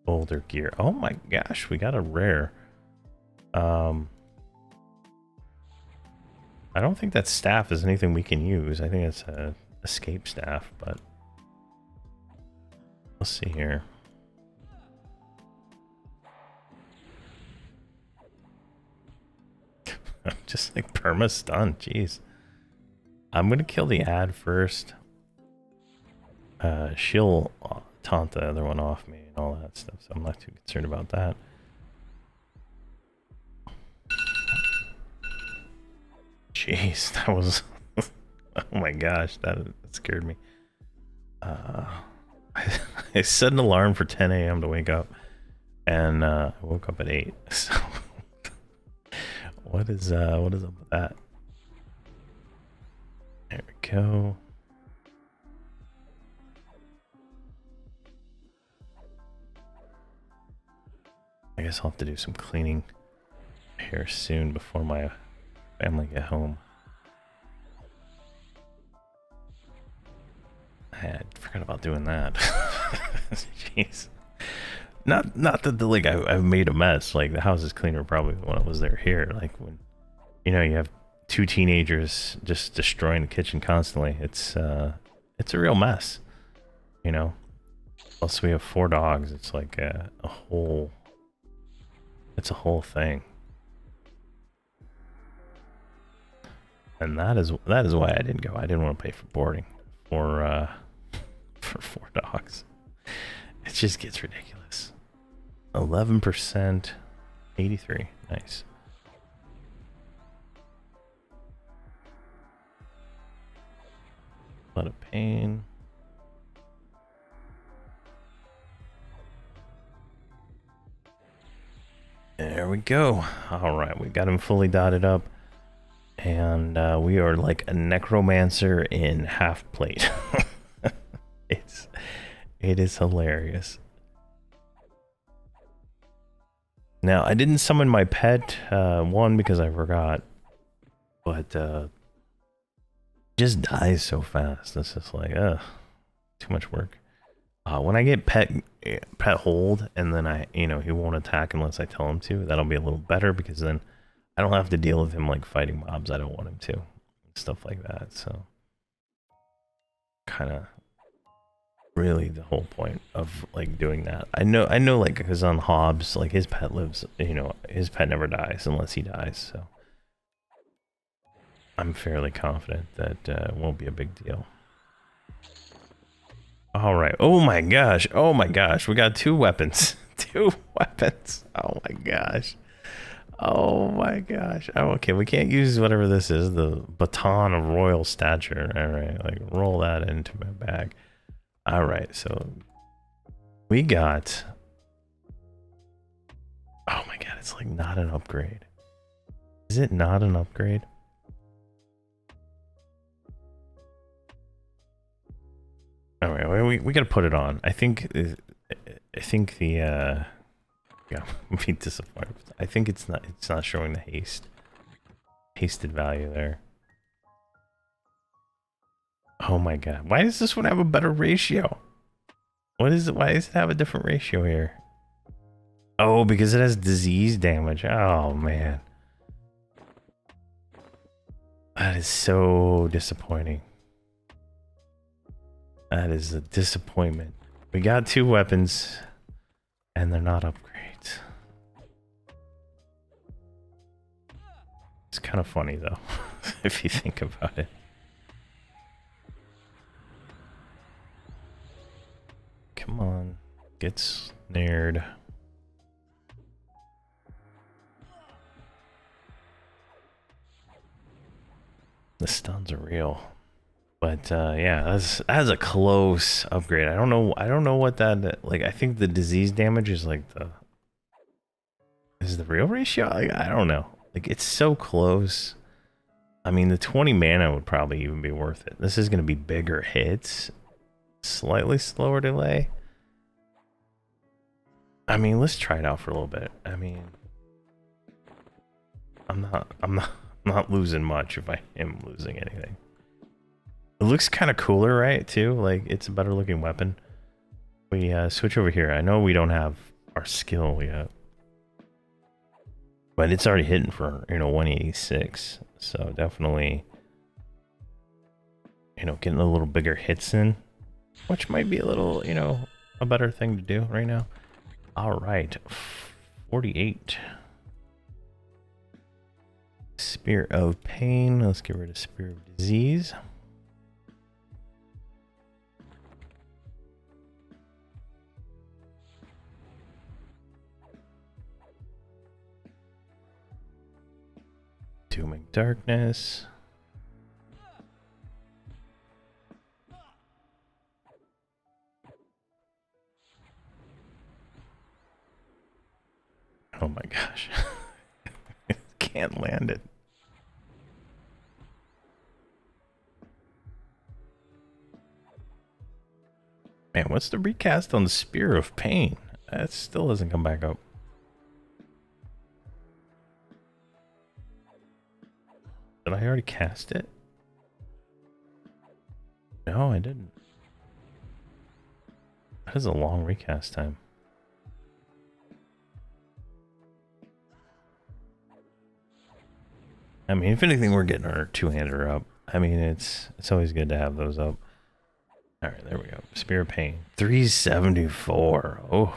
older gear. Oh my gosh, we got a rare. I don't think that staff is anything we can use. I think it's a escape staff, but let's see here. I'm just like perma stun, jeez. I'm gonna kill the ad first. She'll taunt the other one off me and all that stuff, so I'm not too concerned about that. Jeez, that was... oh my gosh, that scared me. I set an alarm for 10 a.m. to wake up, and I woke up at 8. So what is up with that? There we go. I guess I'll have to do some cleaning here soon before my family get home. I forgot about doing that. Jeez. Not that the, like I've made a mess. Like the house is cleaner probably when I was here. Like when, you know, you have two teenagers just destroying the kitchen constantly. It's a real mess. You know. Plus we have 4 dogs. It's like a whole. It's a whole thing. And that is why I didn't go. I didn't want to pay for boarding for 4 dogs. It just gets ridiculous. 11%, 83. Nice. A lot of pain. There we go. All right, we got him fully dotted up. And we are like a necromancer in half plate. It is hilarious. Now, I didn't summon my pet, one, because I forgot, but just dies so fast. It's just like, too much work. When I get pet hold, and then he won't attack unless I tell him to. That'll be a little better because then I don't have to deal with him like fighting mobs I don't want him to, stuff like that. So kind of really the whole point of like doing that. I know like because on Hobbs, like his pet lives, his pet never dies unless he dies. So I'm fairly confident that it won't be a big deal. All right. Oh my gosh. Oh my gosh. We got 2 weapons. 2 weapons. Oh my gosh. Oh my gosh. Oh, okay. We can't use whatever this is. The baton of royal stature. All right. Like roll that into my bag. All right. So we got. Oh my god. It's like not an upgrade. Is it not an upgrade? All right, we gotta put it on. I think the yeah, I'm being disappointed. I think it's not showing the hasted value there. Oh my god, why does this one have a better ratio? What is it? Why does it have a different ratio here? Oh, because it has disease damage. Oh man, that is so disappointing. That is a disappointment. We got 2 weapons, and they're not upgrades. It's kind of funny, though, if you think about it. Come on, get snared. The stuns are real. But yeah, that's a close upgrade. I don't know what that, like. I think the disease damage is like is the real ratio. I don't know. Like it's so close. I mean, the 20 mana would probably even be worth it. This is going to be bigger hits, slightly slower delay. I mean, let's try it out for a little bit. I mean, I'm not losing much if I am losing anything. It looks kind of cooler, right, too? Like, it's a better looking weapon. We switch over here. I know we don't have our skill yet. But it's already hitting for, 186. So definitely, getting a little bigger hits in. Which might be a little, a better thing to do right now. All right. 48. Spear of Pain. Let's get rid of Spear of Disease. Dooming Darkness. Oh my gosh. Can't land it. Man, what's the recast on the Spear of Pain? That still doesn't come back up. Did I already cast it? No, I didn't. That is a long recast time. I mean, if anything, we're getting our 2-hander up. I mean, it's always good to have those up. All right, there we go. Spear of Pain. 374. Oh,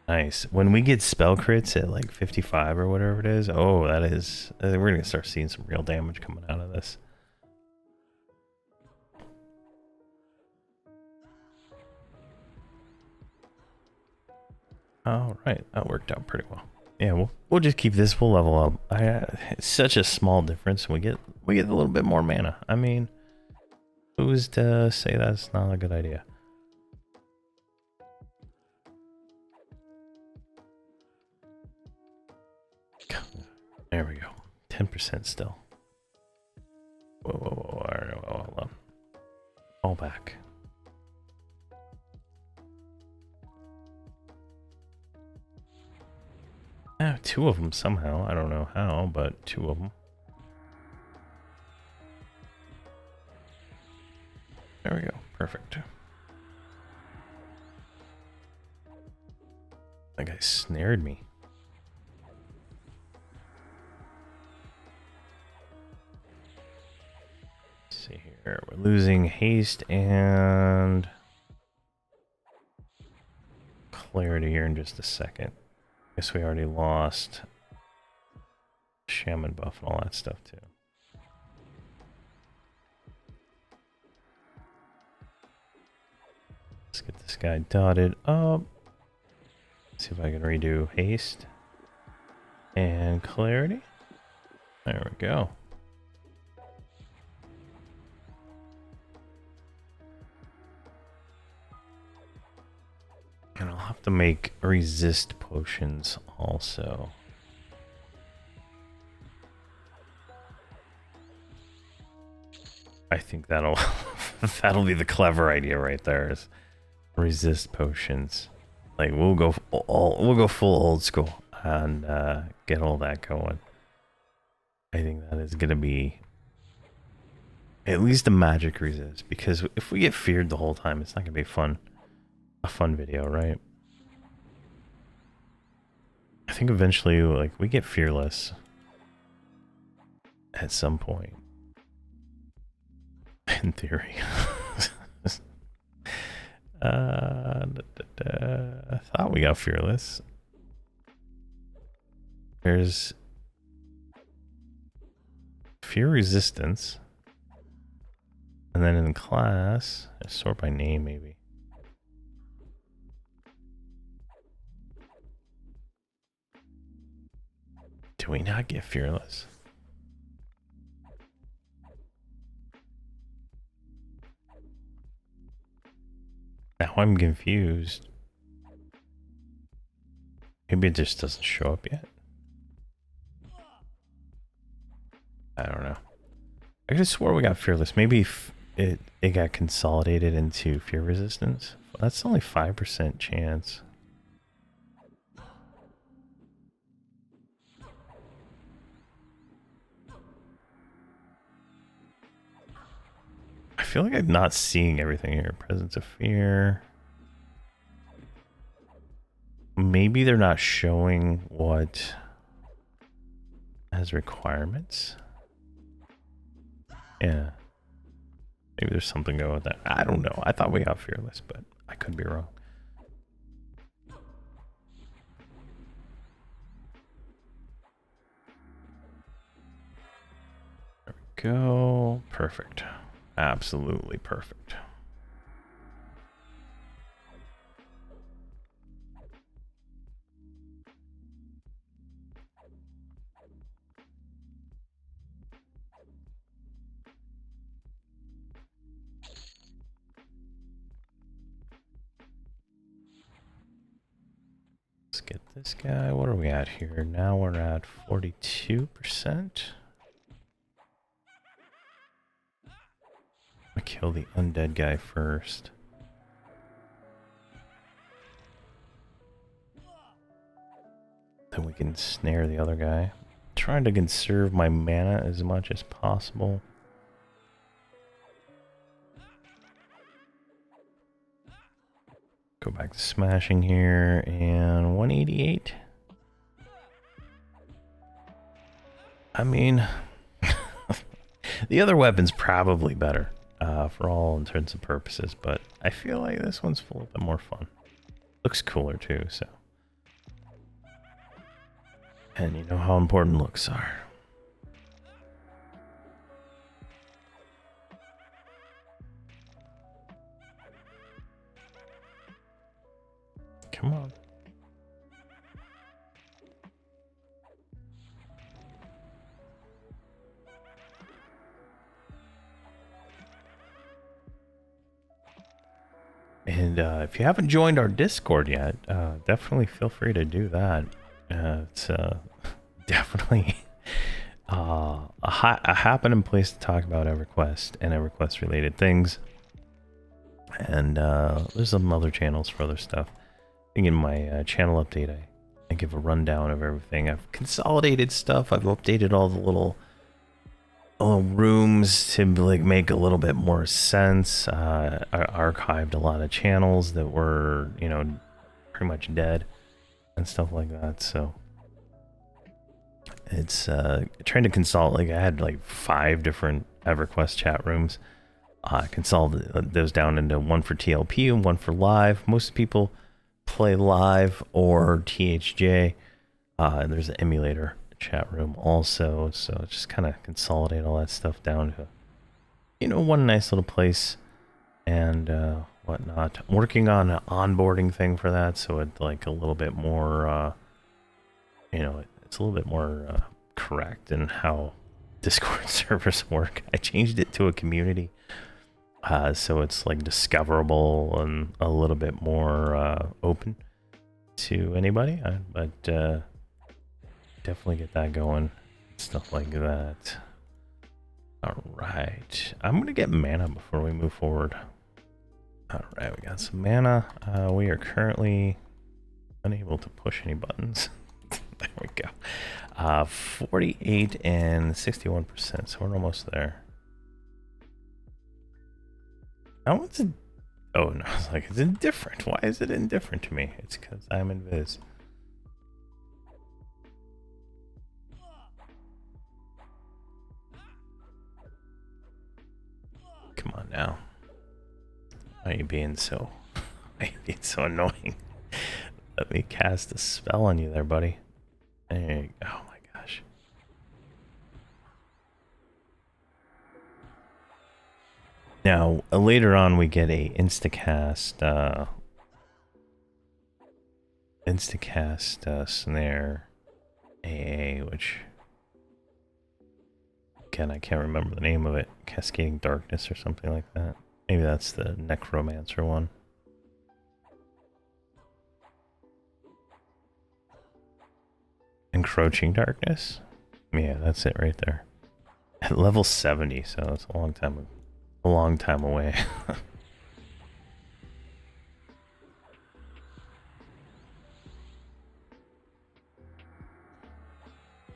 nice. When we get spell crits at like 55 or whatever it is, oh, that is... We're going to start seeing some real damage coming out of this. All right, that worked out pretty well. Yeah, we'll just keep this. We'll level up. It's such a small difference. We get a little bit more mana. I mean, who's to say that's not a good idea? There we go. 10% still. Whoa, hold on. Fall back. I have 2 of them somehow. I don't know how, but 2 of them. There we go. Perfect. That guy snared me. Let's see here. We're losing haste and clarity here in just a second. Guess we already lost shaman buff and all that stuff too. Let's get this guy dotted up. See if I can redo haste and clarity. There we go. And I'll have to make resist potions also. I think that'll that'll be the clever idea right there, is resist potions. Like we'll go full old school and get all that going. I think that is gonna be at least a magic resist, because if we get feared the whole time, it's not gonna be fun. A fun video, right? I think eventually, like, we get fearless at some point. In theory. I thought we got fearless. There's fear resistance. And then in class, sort by name maybe. Do we not get fearless? Now I'm confused. Maybe it just doesn't show up yet. I don't know. I could have swore we got fearless. Maybe it got consolidated into fear resistance. That's only 5% chance. I feel like I'm not seeing everything here. Presence of fear. Maybe they're not showing what has requirements. Yeah. Maybe there's something going with that. I don't know. I thought we got fearless, but I could be wrong. There we go. Perfect. Absolutely perfect. Let's get this guy. What are we at here? Now we're at 42%. I kill the undead guy first. Then we can snare the other guy. Trying to conserve my mana as much as possible. Go back to smashing here, and 188. I mean, the other weapon's probably better. For all intents and purposes, but I feel like this one's a little bit more fun. Looks cooler too, so. And you know how important looks are. Come on. And if you haven't joined our Discord yet, definitely feel free to do that. It's definitely a happening place to talk about Everquest and Everquest related things. And there's some other channels for other stuff. I think in my channel update, I give a rundown of everything. I've consolidated stuff. I've updated all the little rooms to like make a little bit more sense. I archived a lot of channels that were, you know, pretty much dead. and stuff like that. So it's trying to consult. Like I had like 5 different Everquest chat rooms. Consolidate those down into one for TLP and one for live. Most people play live or THJ. And there's an emulator chat room also. So just kind of consolidate all that stuff down to, you know, one nice little place and whatnot. I'm working on an onboarding thing for that, so it's like a little bit more, you know, it's a little bit more correct in how Discord servers work. I changed it to a community. So it's like discoverable and a little bit more open to anybody. But definitely get that going. Stuff like that. Alright. I'm going to get mana before we move forward. Alright, we got some mana. We are currently unable to push any buttons. There we go. 48 and 61%, so we're almost there. Now what's it? Oh no, it's like it's indifferent. Why is it indifferent to me? It's because I'm invis. Come on now. Why are you being so? Why are you being so annoying? Let me cast a spell on you there, buddy. There you go. Oh my gosh. Now, later on, we get a instacast snare AA, which again, I can't remember the name of it. Cascading Darkness or something like that. Maybe that's the Necromancer one. Encroaching Darkness? Yeah, that's it right there. At level 70, so it's a long time away.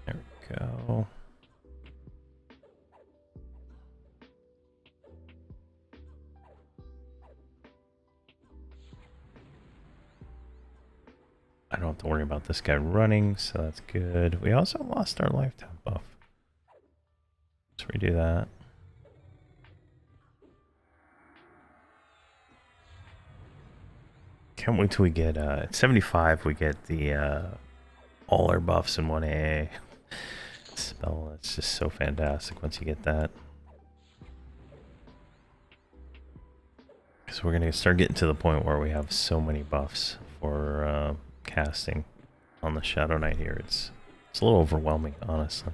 There we go. I don't have to worry about this guy running, so that's good. We also lost our lifetime buff. Let's redo that. Can't wait till we get at 75 we get the all our buffs in 1AA. Spell, it's just so fantastic once you get that. Because we're gonna start getting to the point where we have so many buffs for casting on the Shadow Knight here. It's a little overwhelming, honestly.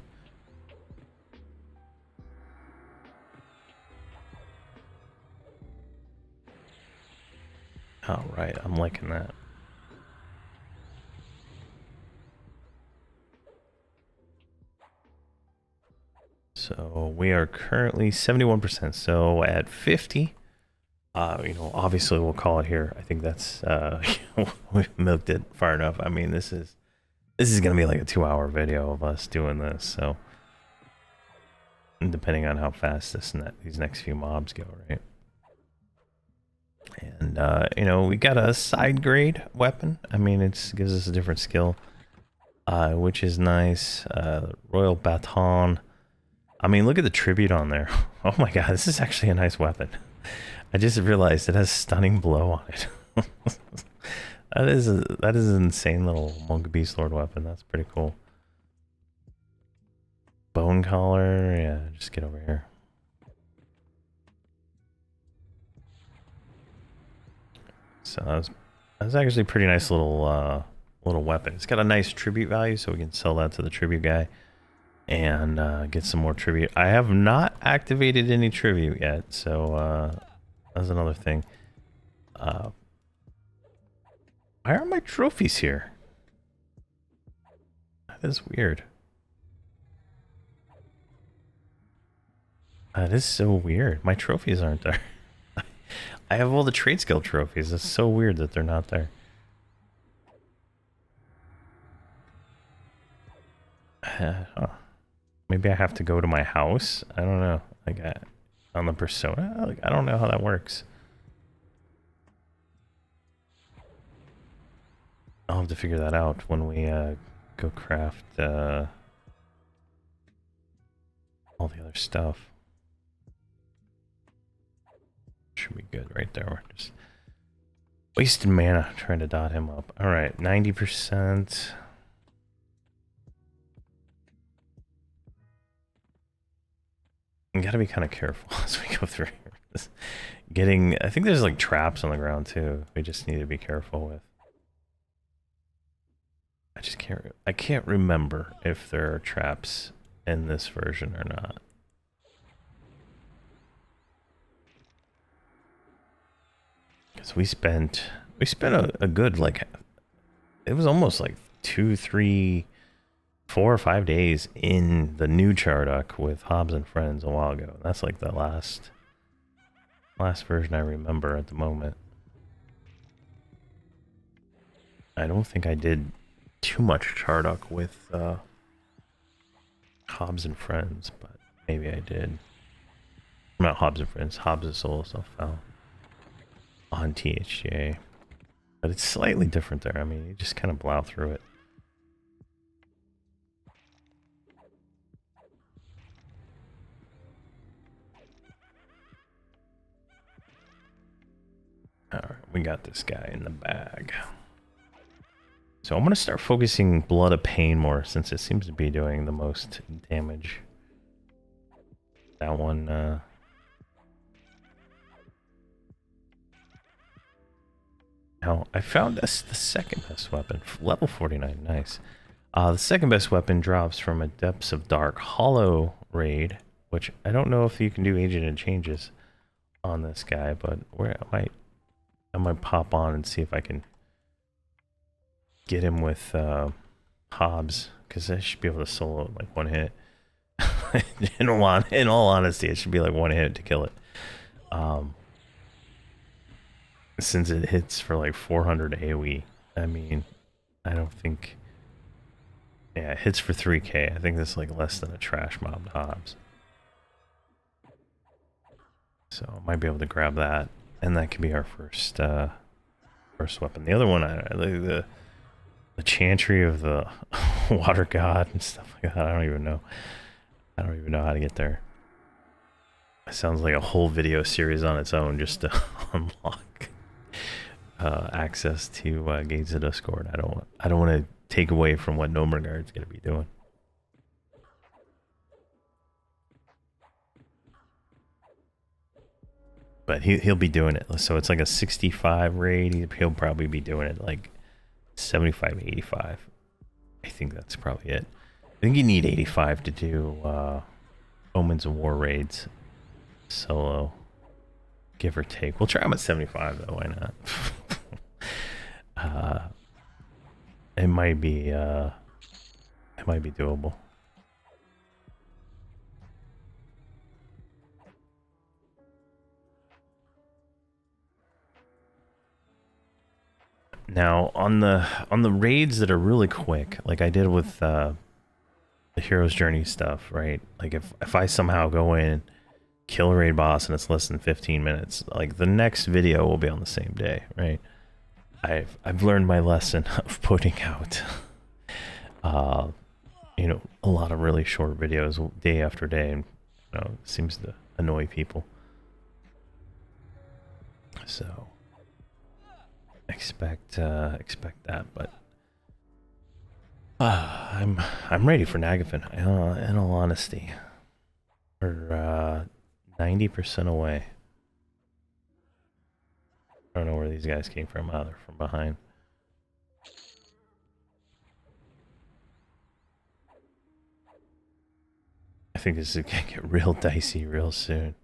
All right, I'm liking that. So we are currently 71%. So at 50, you know, obviously we'll call it here. I think that's we've milked it far enough. I mean, this is gonna be like a 2-hour video of us doing this. So depending on how fast these next few mobs go, right? And you know, we got a side grade weapon. I mean, it gives us a different skill, which is nice. Royal Baton. I mean, look at the tribute on there. Oh my god, this is actually a nice weapon. I just realized it has stunning blow on it. that is an insane little Monk Beast Lord weapon. That's pretty cool. Bone collar, yeah, just get over here. So that's actually a pretty nice little weapon. It's got a nice tribute value, so we can sell that to the tribute guy and get some more tribute. I have not activated any tribute yet, so that's another thing. Why aren't my trophies here? That is weird. That is so weird. My trophies aren't there. I have all the trade skill trophies. It's so weird that they're not there. Huh. Maybe I have to go to my house. I don't know. Like on the persona, like I don't know how that works. I'll have to figure that out when we go craft all the other stuff. Should be good right there. We're just wasting mana trying to dot him up. All right, 90%. You gotta be kind of careful as we go through here. I think there's like traps on the ground too. We just need to be careful with. I can't remember if there are traps in this version or not. Because we spent a good, like, it was almost like 2, 3, 4 or 5 days in the new Chardok with Hobbs and Friends a while ago. That's like the last version I remember at the moment. I don't think I did too much Chardok with Hobbs and Friends, but maybe I did. Not Hobbs and Friends, Hobbs and Soul stuff fell on THJ. But it's slightly different there. I mean, you just kind of plow through it. Alright, we got this guy in the bag. So I'm going to start focusing Blood of Pain more, since it seems to be doing the most damage. That one, Now, I found this the second best weapon. Level 49, nice. The second best weapon drops from a Depths of Dark Hollow raid, which I don't know if you can do agent changes on this guy, but I might pop on and see if I can get him with Hobbs, because I should be able to solo like one hit. in all honesty, it should be like one hit to kill it. Since it hits for like 400 AoE, I mean, I don't think. Yeah, it hits for 3k. I think that's like less than a trash mob Hobbs. So I might be able to grab that, and that could be our first weapon. The other one, the Chantry of the Water God and stuff like that. I don't even know how to get there. It sounds like a whole video series on its own just to unlock access to Gates of Discord. I don't want to take away from what Nomergard's going to be doing. But he'll be doing it. So it's like a 65 raid. He'll probably be doing it like 75, 85. I think that's probably it. I think you need 85 to do Omens of War raids solo, give or take. We'll try him at 75 though. Why not? It might be doable. Now on the raids that are really quick, like I did with the Hero's Journey stuff, right? Like if I somehow go in, kill a raid boss and it's less than 15 minutes, like the next video will be on the same day, right? I've learned my lesson of putting out you know, a lot of really short videos day after day, and you know, it seems to annoy people. So expect that, but I'm ready for Nagafen. In all honesty, we're 90% away. I don't know where these guys came from. They're from behind. I think this is gonna get real dicey real soon.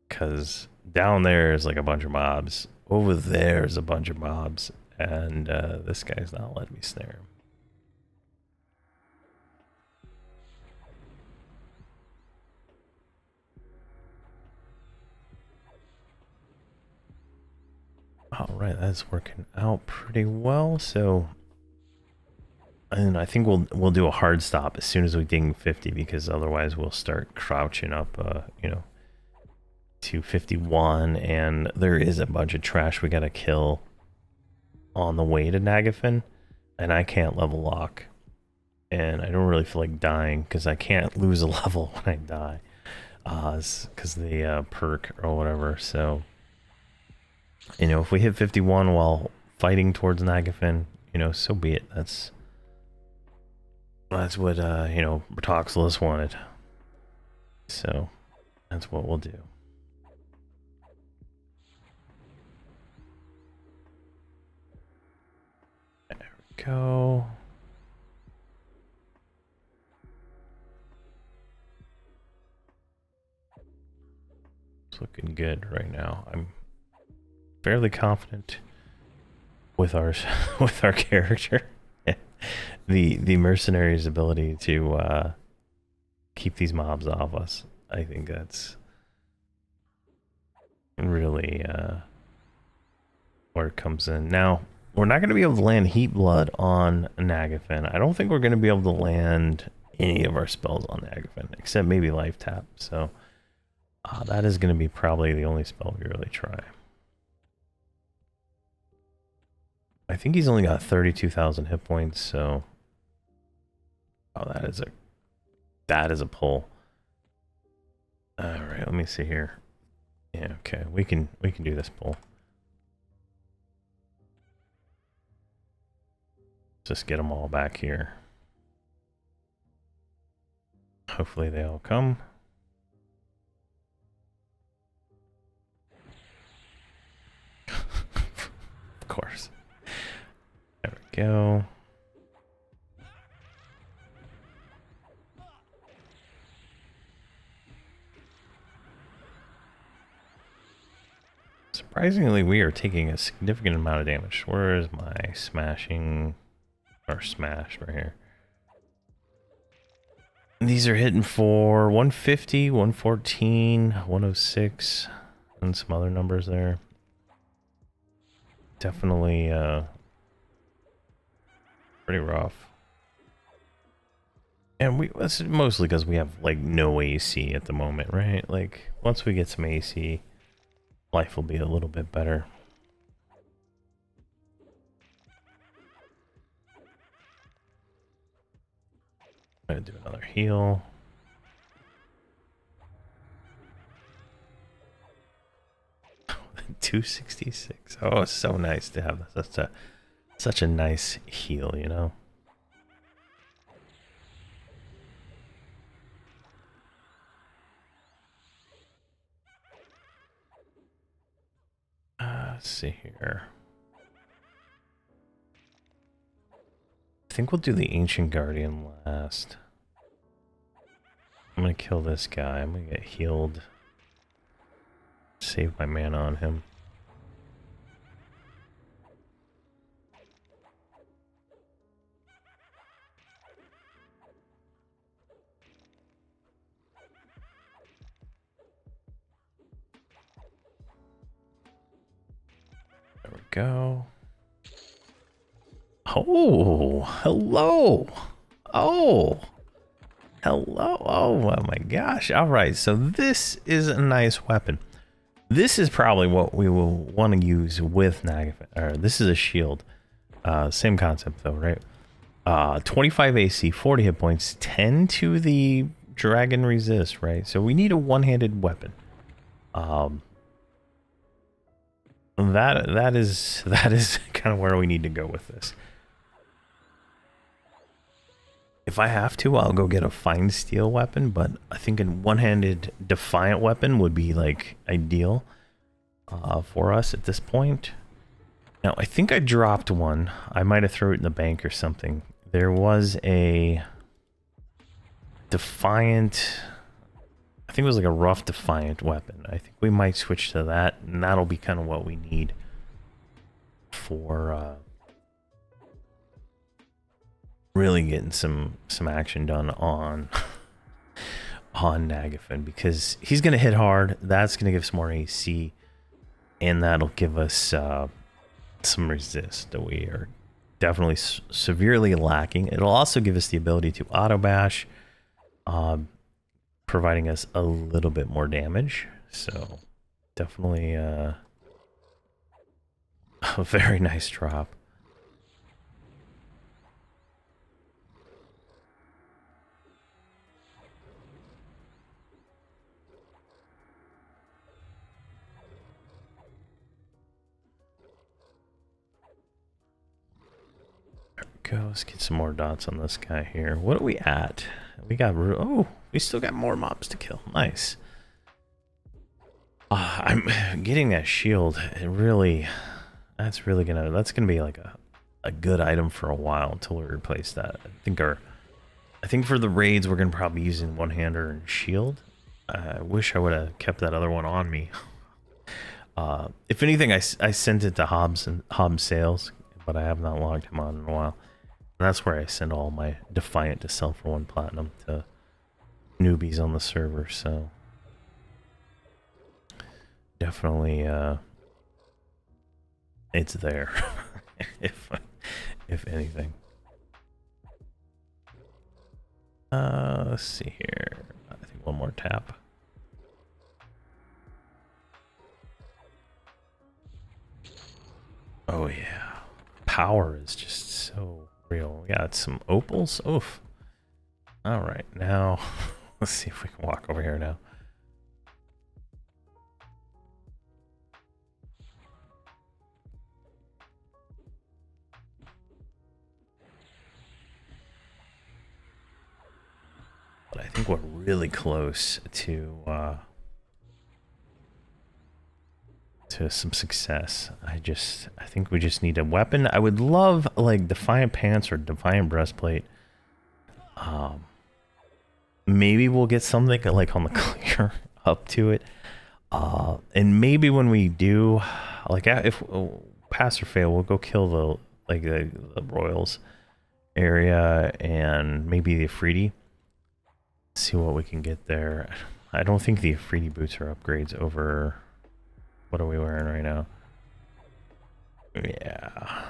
Because down there is like a bunch of mobs. Over there is a bunch of mobs. And this guy's not letting me snare him. Alright, that's working out pretty well. So, and I think we'll do a hard stop as soon as we ding 50, because otherwise we'll start crouching up, you know, to 51, and there is a bunch of trash we gotta kill on the way to Nagafin, and I can't level lock. And I don't really feel like dying because I can't lose a level when I die. Because the perk or whatever. So, you know, if we hit 51 while fighting towards Nagafin, you know, so be it. That's what, you know, Voxl wanted. So, that's what we'll do. There we go. It's looking good right now. I'm fairly confident with our with our character. the mercenary's ability to keep these mobs off us. I think that's really where it comes in. Now, we're not going to be able to land Heat Blood on Nagafin. I don't think we're going to be able to land any of our spells on Nagafin, except maybe Life Tap. So that is going to be probably the only spell we really try. I think he's only got 32,000 hit points, so that is a pull. All right, let me see here. Yeah, okay, we can do this pull. Just get them all back here. Hopefully they all come. Of course. There we go. Surprisingly, we are taking a significant amount of damage. Where is my smashing, or smash right here? These are hitting for 150, 114, 106, and some other numbers there. Definitely pretty rough. And that's mostly because we have like no AC at the moment, right? Like once we get some AC, life will be a little bit better. I'm gonna do another heal. $266. Oh, it's so nice to have such a nice heal, you know. Let's see here. I think we'll do the Ancient Guardian last. I'm gonna kill this guy. I'm gonna get healed. Save my mana on him. There we go. Oh, hello. Oh, hello. Oh my gosh. All right. So this is a nice weapon. This is probably what we will want to use with Nagafin. Or this is a shield. Same concept though, right? 25 AC, 40 hit points, 10 to the dragon resist, right? So we need a one-handed weapon. That is kind of where we need to go with this. If I have to, I'll go get a fine steel weapon, but I think a one-handed defiant weapon would be like ideal for us at this point. Now, I think I dropped one. I might have thrown it in the bank or something. There was a defiant, I think it was like a rough defiant weapon. I think we might switch to that, and that'll be kind of what we need for really getting some action done on on Nagafin, because he's gonna hit hard. That's gonna give us more AC, and that'll give us some resist that we are definitely severely lacking. It'll also give us the ability to auto bash, providing us a little bit more damage. So definitely a very nice drop. go. Let's get some more dots on this guy here. What are we at? We got... Oh, we still got more mobs to kill. Nice. I'm getting that shield. It really... That's gonna be like a good item for a while until we replace that. I think for the raids we're gonna probably be using one-hander and shield. I wish I would have kept that other one on me. If anything, I sent it to Hobbs Sales, but I have not logged him on in a while. And that's where I send all my Defiant to sell for 1 platinum to newbies on the server. So definitely, it's there. if anything. Let's see here. I think one more tap. Oh yeah, power is just so real. Yeah, it's some opals. Oof. All right, now let's see if we can walk over here now. But I think we're really close to some success. I think we just need a weapon. I would love like Defiant Pants or Defiant Breastplate. Maybe we'll get something like on the clear up to it. And maybe when we do, like if pass or fail, we'll go kill the Royals area and maybe the Afridi. See what we can get there. I don't think the Afridi boots are upgrades over... What are we wearing right now? Yeah.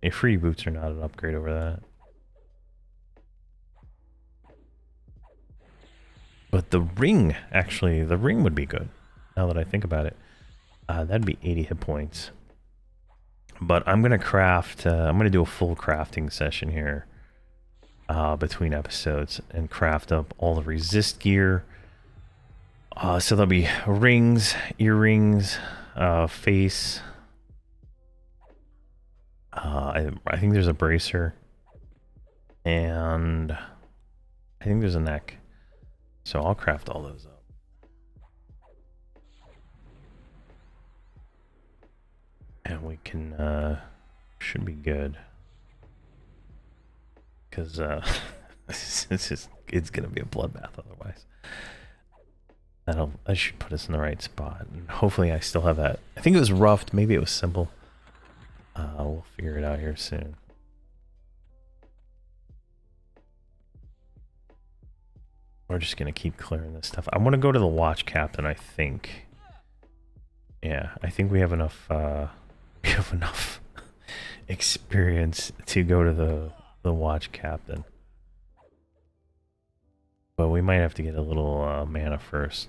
The Afridi boots are not an upgrade over that. But the ring, actually, the ring would be good. Now that I think about it. That'd be 80 hit points. But I'm going to craft... I'm going to do a full crafting session here. Between episodes. And craft up all the resist gear. So there'll be rings, earrings, face. I think there's a bracer. And I think there's a neck. So I'll craft all those up. And we can, should be good. Because, it's gonna be a bloodbath otherwise. I should put us in the right spot. And hopefully I still have that. I think it was roughed. Maybe it was simple. We'll figure it out here soon. We're just going to keep clearing this stuff. I want to go to the watch captain, I think. Yeah, I think we have enough experience to go to the watch captain. But we might have to get a little mana first.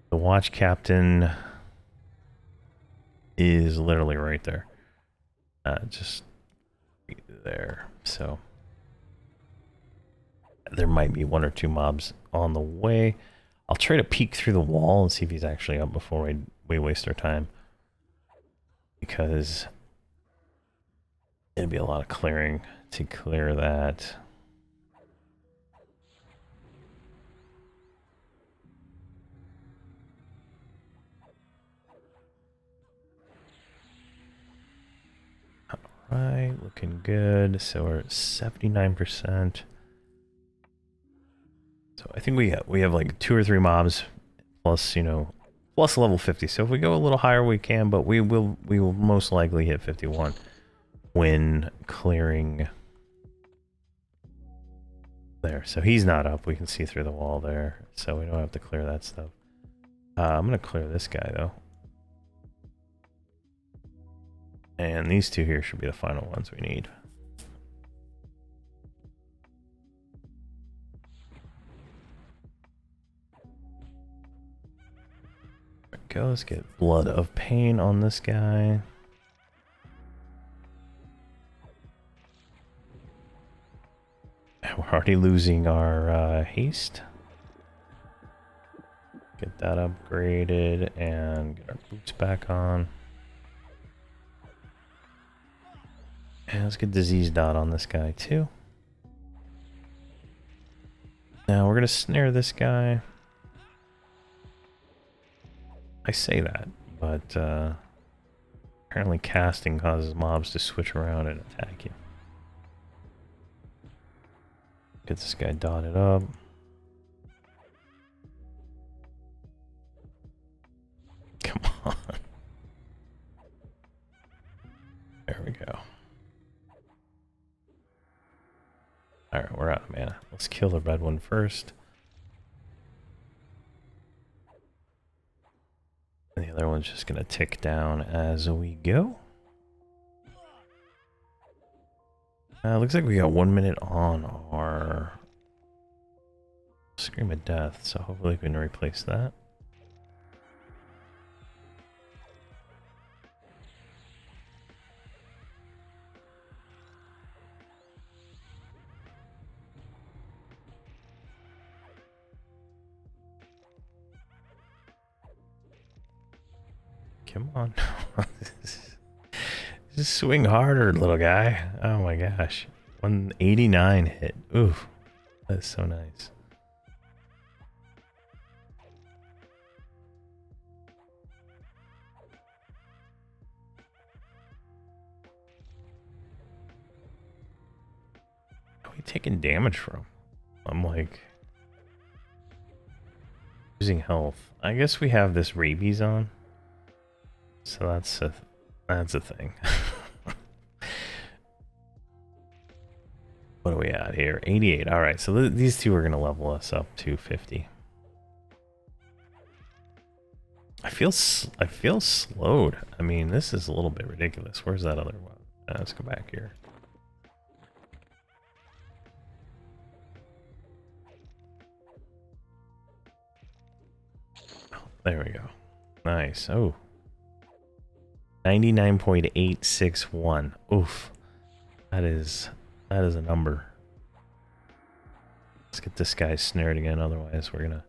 The watch captain is literally right there. Just there. So there might be 1 or 2 mobs on the way. I'll try to peek through the wall and see if he's actually up before we waste our time. Because it'd be a lot of clearing to clear that. Right, looking good. So we're at 79%. So I think we have like 2 or 3 mobs plus, plus level 50. So if we go a little higher, we can, but we will most likely hit 51 when clearing there. So he's not up. We can see through the wall there. So we don't have to clear that stuff. I'm gonna clear this guy though. And these 2 here should be the final ones we need. There we go. Let's get Blood of Pain on this guy. We're already losing our haste. Get that upgraded and get our boots back on. Okay, let's get disease dot on this guy too. Now we're gonna snare this guy. I say that, but apparently casting causes mobs to switch around and attack you. Get this guy dotted up. Come on. There we go. Alright, we're out of mana. Let's kill the red one first. And the other one's just gonna tick down as we go. Looks like we got 1 minute on our Scream of Death, so hopefully we can replace that. Come on. Just swing harder, little guy. Oh my gosh. 189 hit. Oof. That's so nice. What are we taking damage from? I'm like losing health. I guess we have this rabies on. So that's a thing. What are we at here? 88. All right, so these two are going to level us up to 50. I feel slowed. I mean, this is a little bit ridiculous. Where's that other one? Let's go back here. Oh, there we go. Nice. Oh. 99.861. Oof. That is a number. Let's get this guy snared again, otherwise we're gonna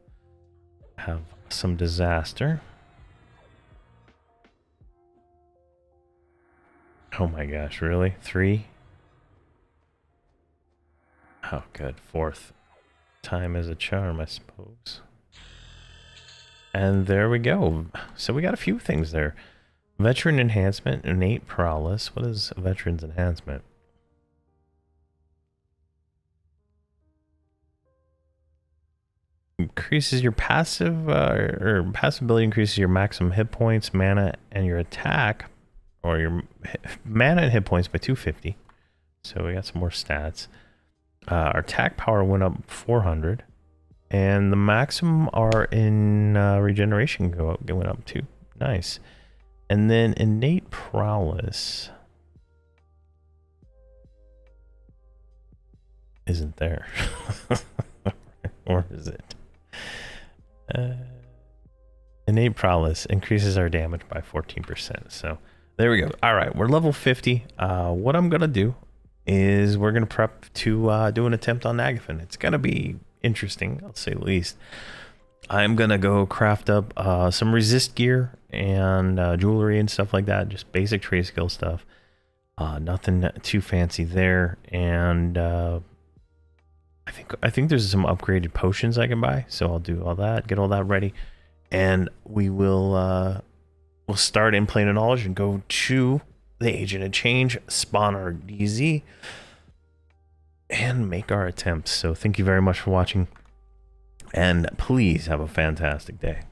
have some disaster. Oh my gosh, really? 3? Oh good, 4th time is a charm, I suppose. And there we go. So we got a few things there. Veteran enhancement, innate prowess. What is veteran's enhancement? Increases your passive, or passive ability increases your maximum hit points, mana, and your attack, or your mana and hit points by 250. So we got some more stats. Our attack power went up 400, and the maximum are in regeneration went up too. Nice. And then innate prowess isn't there. Or is it? Innate prowess increases our damage by 14%. So there we go. All right, we're level 50. What I'm gonna do is we're gonna prep to do an attempt on Nagafen. It's gonna be interesting, I'll say the least. I'm gonna go craft up some resist gear and jewelry and stuff like that, just basic trade skill stuff. Nothing too fancy there, and I think there's some upgraded potions I can buy, so I'll do all that, get all that ready, and we will we'll start in Plane of Knowledge and go to the Agent of Change, spawn our DZ, and make our attempts. So thank you very much for watching. And please have a fantastic day.